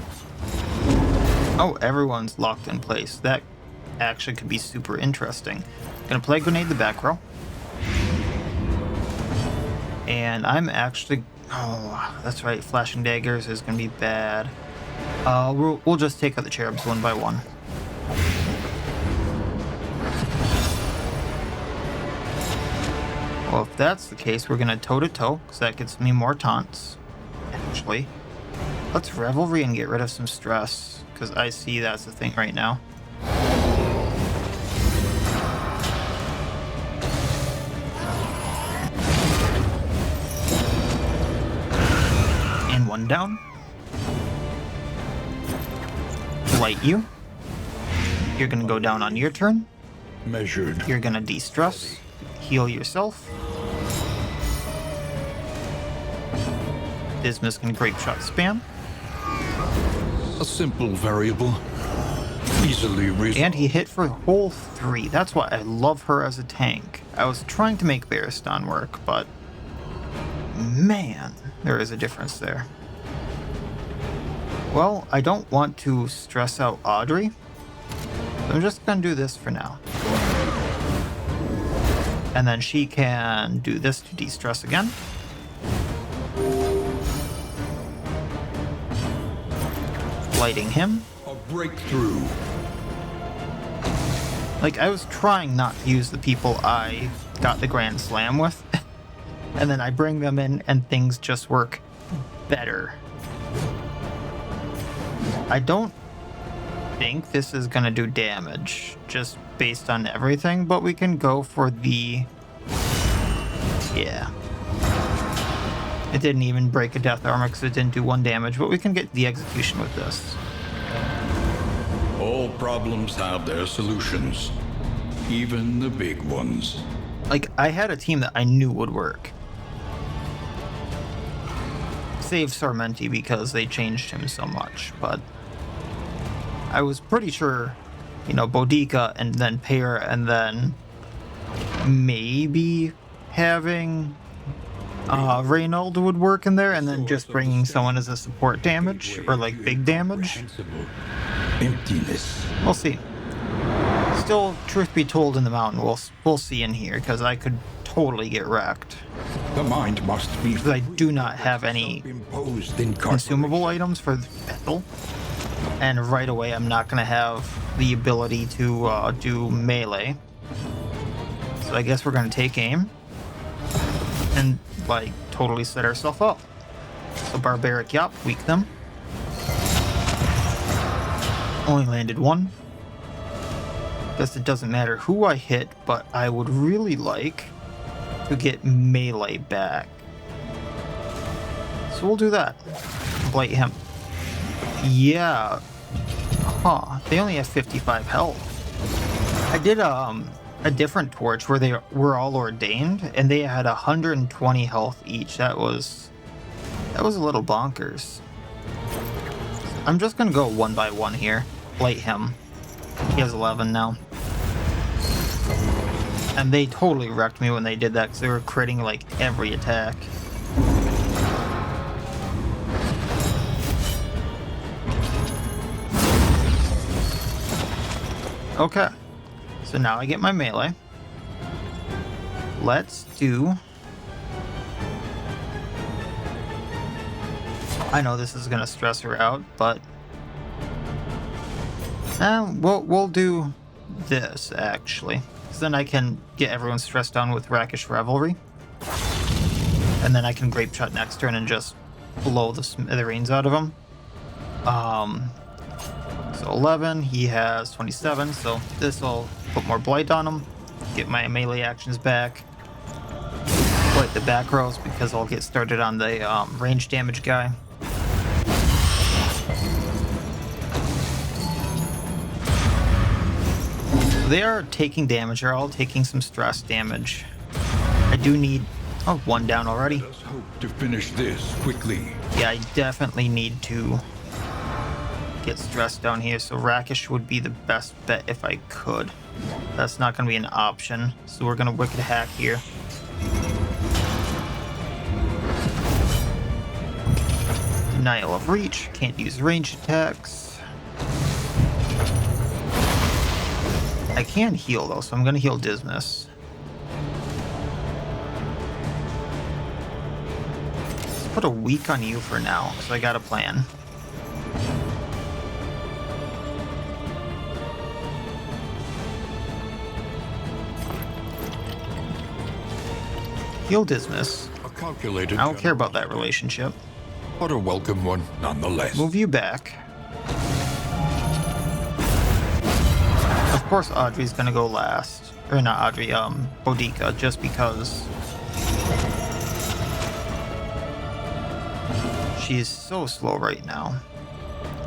S1: Oh, everyone's locked in place. That actually could be super interesting. Gonna play Grenade the back row. And I'm actually... Oh, that's right. Flashing Daggers is gonna be bad. We'll just take out the Cherubs one by one. Well, if that's the case, we're gonna toe-to-toe, because that gets me more taunts. Actually, let's Revelry and get rid of some stress, because I see that's the thing right now. And one down. Light you. You're gonna go down on your turn.
S3: Measured.
S1: You're gonna de-stress. Heal yourself. Dismas can Grape Shot spam.
S2: A simple variable. Easily resolved.
S1: And he hit for whole 3. That's why I love her as a tank. I was trying to make Baristan work, but man, there is a difference there. Well, I don't want to stress out Audrey, so I'm just gonna do this for now. And then she can do this to de-stress again. Lighting him.
S2: A breakthrough.
S1: Like, I was trying not to use the people I got the Grand Slam with. And then I bring them in and things just work better. I don't think this is gonna do damage, just based on everything, but we can go for the... Yeah. It didn't even break a Death Armor because it didn't do 1 damage, but we can get the execution with this.
S2: All problems have their solutions. Even the big ones.
S1: Like, I had a team that I knew would work. Save Sarmenti because they changed him so much, but I was pretty sure, you know, Boudica and then Pear and then maybe having Reynold would work in there, and then just bringing someone as a support damage or like big damage.
S3: Emptiness.
S1: We'll see. Still, truth be told, in the mountain, we'll see in here because I could totally get wrecked.
S3: The mind must be.
S1: Because I do not have any consumable items for the battle, and right away I'm not going to have the ability to do melee. So I guess we're going to take aim and like totally set ourselves up. So Barbaric Yop, weak them. Only landed 1. Guess it doesn't matter who I hit, but I would really like to get melee back. So we'll do that. Blight him. Yeah. Huh. They only have 55 health. I did a different torch where they were all ordained, and they had 120 health each. That was a little bonkers. I'm just gonna go 1 by 1 here. Blight him. He has 11 now. And they totally wrecked me when they did that because they were critting like every attack. Okay. So now I get my melee. Let's do... I know this is going to stress her out, but... We'll do this, actually. Because then I can get everyone stressed down with Rakish Revelry. And then I can Grape Shot next turn and just blow the smithereens out of him. So 11, he has 27, so this will put more blight on him. Get my melee actions back. Blight the back rows because I'll get started on the range damage guy. They are taking damage. They're all taking some stress damage. I do need... Oh, one down already.
S2: Let us hope to finish this quickly.
S1: Yeah, I definitely need to get stressed down here, so Rakish would be the best bet if I could. That's not going to be an option, so we're going to Wicked Hack here. Denial of Reach. Can't use range attacks. I can heal, though, so I'm going to heal Dismas. Let's put a weak on you for now, so I got a plan. Heal Dismas.
S2: A calculated
S1: I don't care about that relationship.
S2: but a welcome one nonetheless.
S1: Move you back. Of course Audrey's gonna go last. Or not Audrey, Boudica, just because she is so slow right now.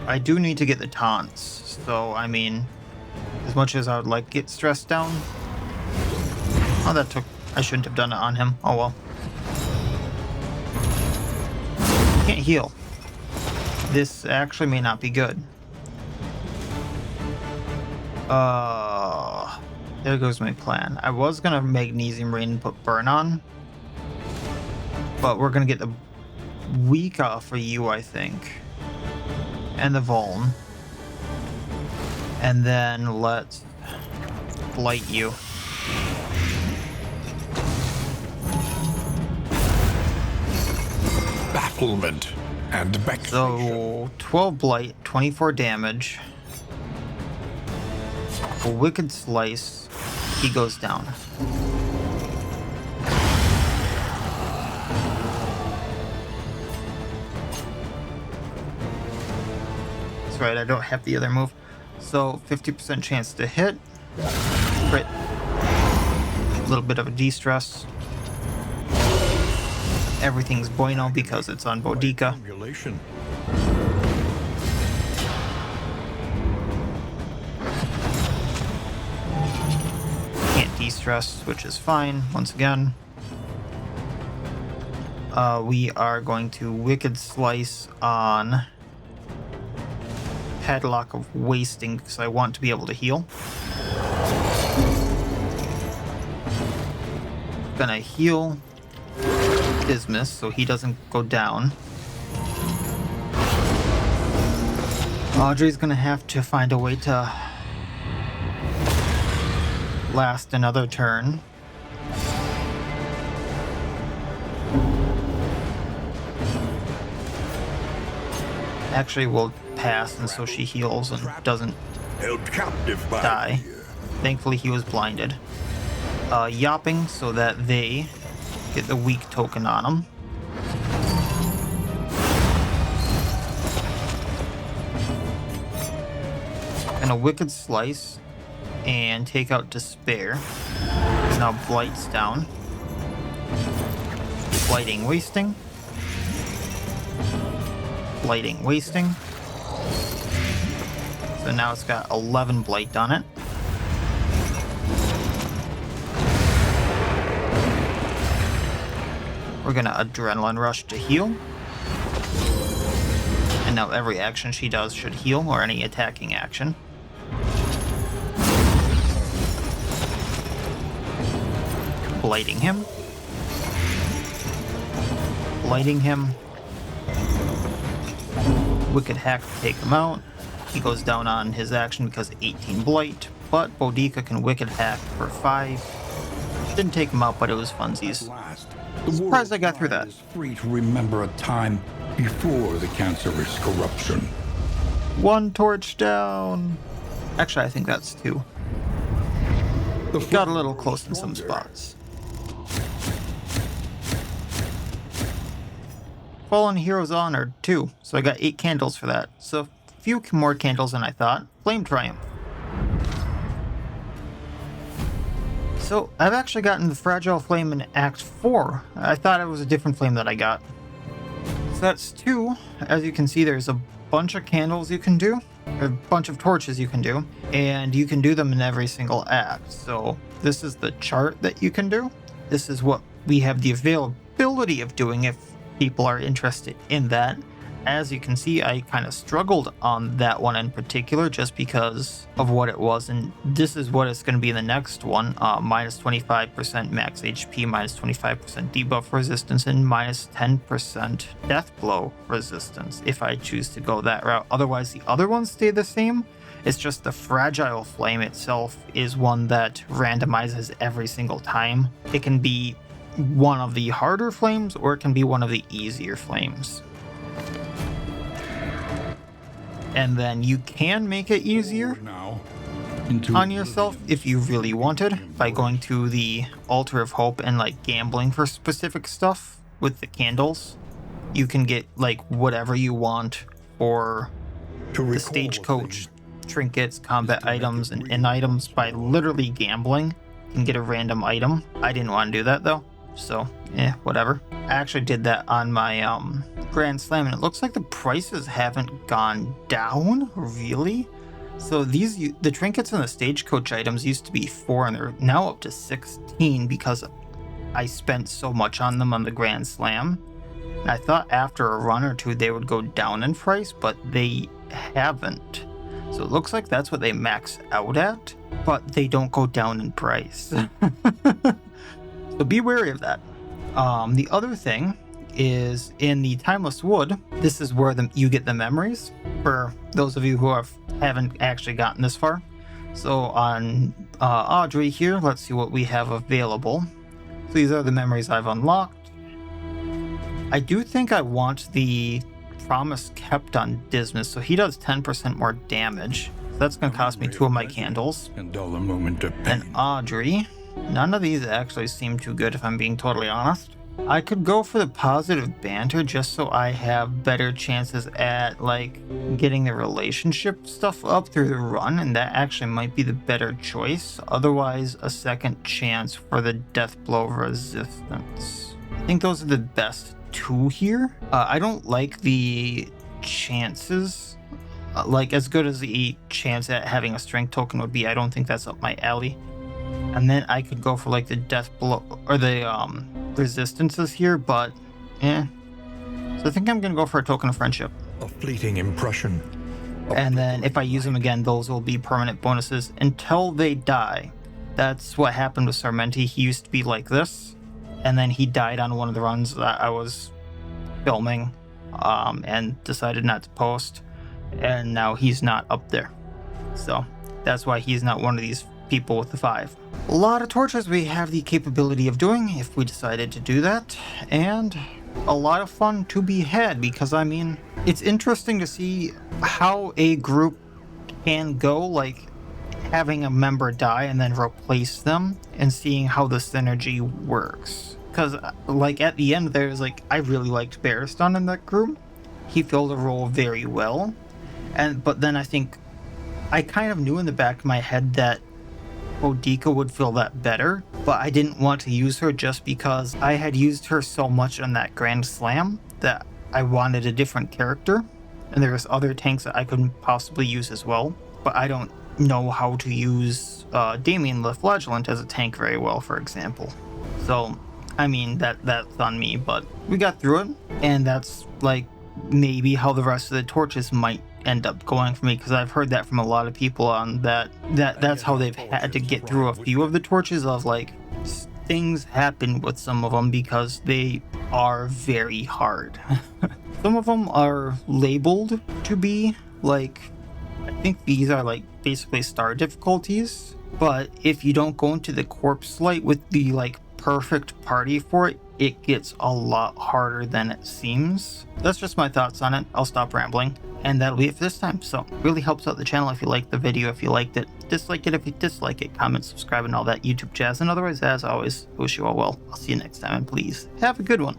S1: I do need to get the taunts, so I mean, as much as I would like to get stressed down. Oh, that took... I shouldn't have done it on him. Oh well. Can't heal. This actually may not be good. There goes my plan. I was gonna Magnesium Rain and put Burn on, but we're gonna get the weak off for you, I think, and the Vuln, and then let's blight you.
S2: Bafflement and vexation.
S1: So 12 blight, 24 damage. A Wicked Slice, he goes down. That's right, I don't have the other move. So 50% chance to hit. Crit. A little bit of a de-stress. Everything's bueno because it's on Boudica.
S2: Formulation.
S1: Can't de-stress, which is fine. Once again, we are going to Wicked Slice on Padlock of Wasting because I want to be able to heal. Gonna heal Dismas so he doesn't go down. Audrey's gonna have to find a way to last another turn. Actually, we'll pass, and so she heals and doesn't
S2: Held captive by
S1: die.
S2: fear.
S1: Thankfully, he was blinded. Yopping so that they get the weak token on him. And a Wicked Slice and take out Despair. Now Blight's down. Blighting, Wasting. Blighting, Wasting. So now it's got 11 Blight on it. We're gonna Adrenaline Rush to heal. And now every action she does should heal, or any attacking action. Blighting him. Blighting him. Wicked Hack to take him out. He goes down on his action because 18 Blight, but Boudica can Wicked Hack for 5. Didn't take him out, but it was funsies.
S3: Last,
S1: Surprised I got through that.
S3: Is free to remember a time before the cancerous corruption.
S1: One torch down. Actually, I think that's 2. Got a little close in some spots. Fallen Hero's Honor 2, so I got 8 candles for that. So a few more candles than I thought. Flame Triumph. So I've actually gotten the Fragile Flame in Act 4. I thought it was a different flame that I got. So that's 2. As you can see, there's a bunch of candles you can do, a bunch of torches you can do, and you can do them in every single act. So this is the chart that you can do. This is what we have the availability of doing if people are interested in that. As you can see, I kind of struggled on that one in particular just because of what it was, and this is what it's going to be in the next one. Minus 25% max HP, minus 25% debuff resistance, and minus 10% death blow resistance if I choose to go that route. Otherwise, the other ones stay the same. It's just the Fragile Flame itself is one that randomizes every single time. It can be one of the harder flames, or it can be one of the easier flames. And then you can make it easier on yourself if you really wanted by going to the Altar of Hope and like gambling for specific stuff with the candles. You can get like whatever you want for the stagecoach, trinkets, combat items, and in items by literally gambling. You can get a random item. I didn't want to do that though, so whatever. I actually did that on my Grand Slam, and it looks like the prices haven't gone down, really. So the trinkets and the stagecoach items used to be 4, and they're now up to 16 because I spent so much on them on the Grand Slam. And I thought after a run or two they would go down in price, but they haven't. So it looks like that's what they max out at, but they don't go down in price. So be wary of that. The other thing is in the Timeless Wood, this is where you get the memories, for those of you who haven't actually gotten this far. So on Audrey here, let's see what we have available. So these are the memories I've unlocked. I do think I want the Promise Kept on Dismas, so he does 10% more damage. So that's going to cost me 2 of my candles.
S3: And dull a moment of
S1: And
S3: pain.
S1: Audrey, none of these actually seem too good if I'm being totally honest. I could go for the Positive Banter just so I have better chances at like getting the relationship stuff up through the run, and that actually might be the better choice. Otherwise, a second chance for the Death Blow resistance. I think those are the best 2 here. I don't like the chances, like as good as the chance at having a strength token would be. I don't think that's up my alley. And then I could go for like the Death Blow or the resistances here, but So I think I'm gonna go for a Token of Friendship.
S3: A fleeting impression.
S1: And then if I use them again, those will be permanent bonuses until they die. That's what happened with Sarmenti. He used to be like this, and then he died on one of the runs that I was filming, and decided not to post, and now he's not up there. So that's why he's not one of these people with the 5. A lot of torches we have the capability of doing if we decided to do that, and a lot of fun to be had, because I mean, it's interesting to see how a group can go, like having a member die and then replace them, and seeing how the synergy works. Because like at the end there's like, I really liked Barristan in that group. He filled a role very well, but then I think I kind of knew in the back of my head that Boudica would feel that better, but I didn't want to use her just because I had used her so much on that Grand Slam that I wanted a different character, and there was other tanks that I couldn't possibly use as well, but I don't know how to use Damien the Flagellant as a tank very well, for example. So I mean, that's on me, but we got through it, and that's like maybe how the rest of the torches might end up going for me, because I've heard that from a lot of people on that's how they've had to get through a few of the torches, of like things happen with some of them because they are very hard. Some of them are labeled to be like, I think these are like basically star difficulties, but if you don't go into the corpse light with the like perfect party for it, it gets a lot harder than it seems. That's just my thoughts on it. I'll stop rambling. And that'll be it for this time. So really helps out the channel if you liked the video, if you liked it. Dislike it if you dislike it. Comment, subscribe, and all that YouTube jazz. And otherwise, as always, I wish you all well. I'll see you next time, and please have a good one.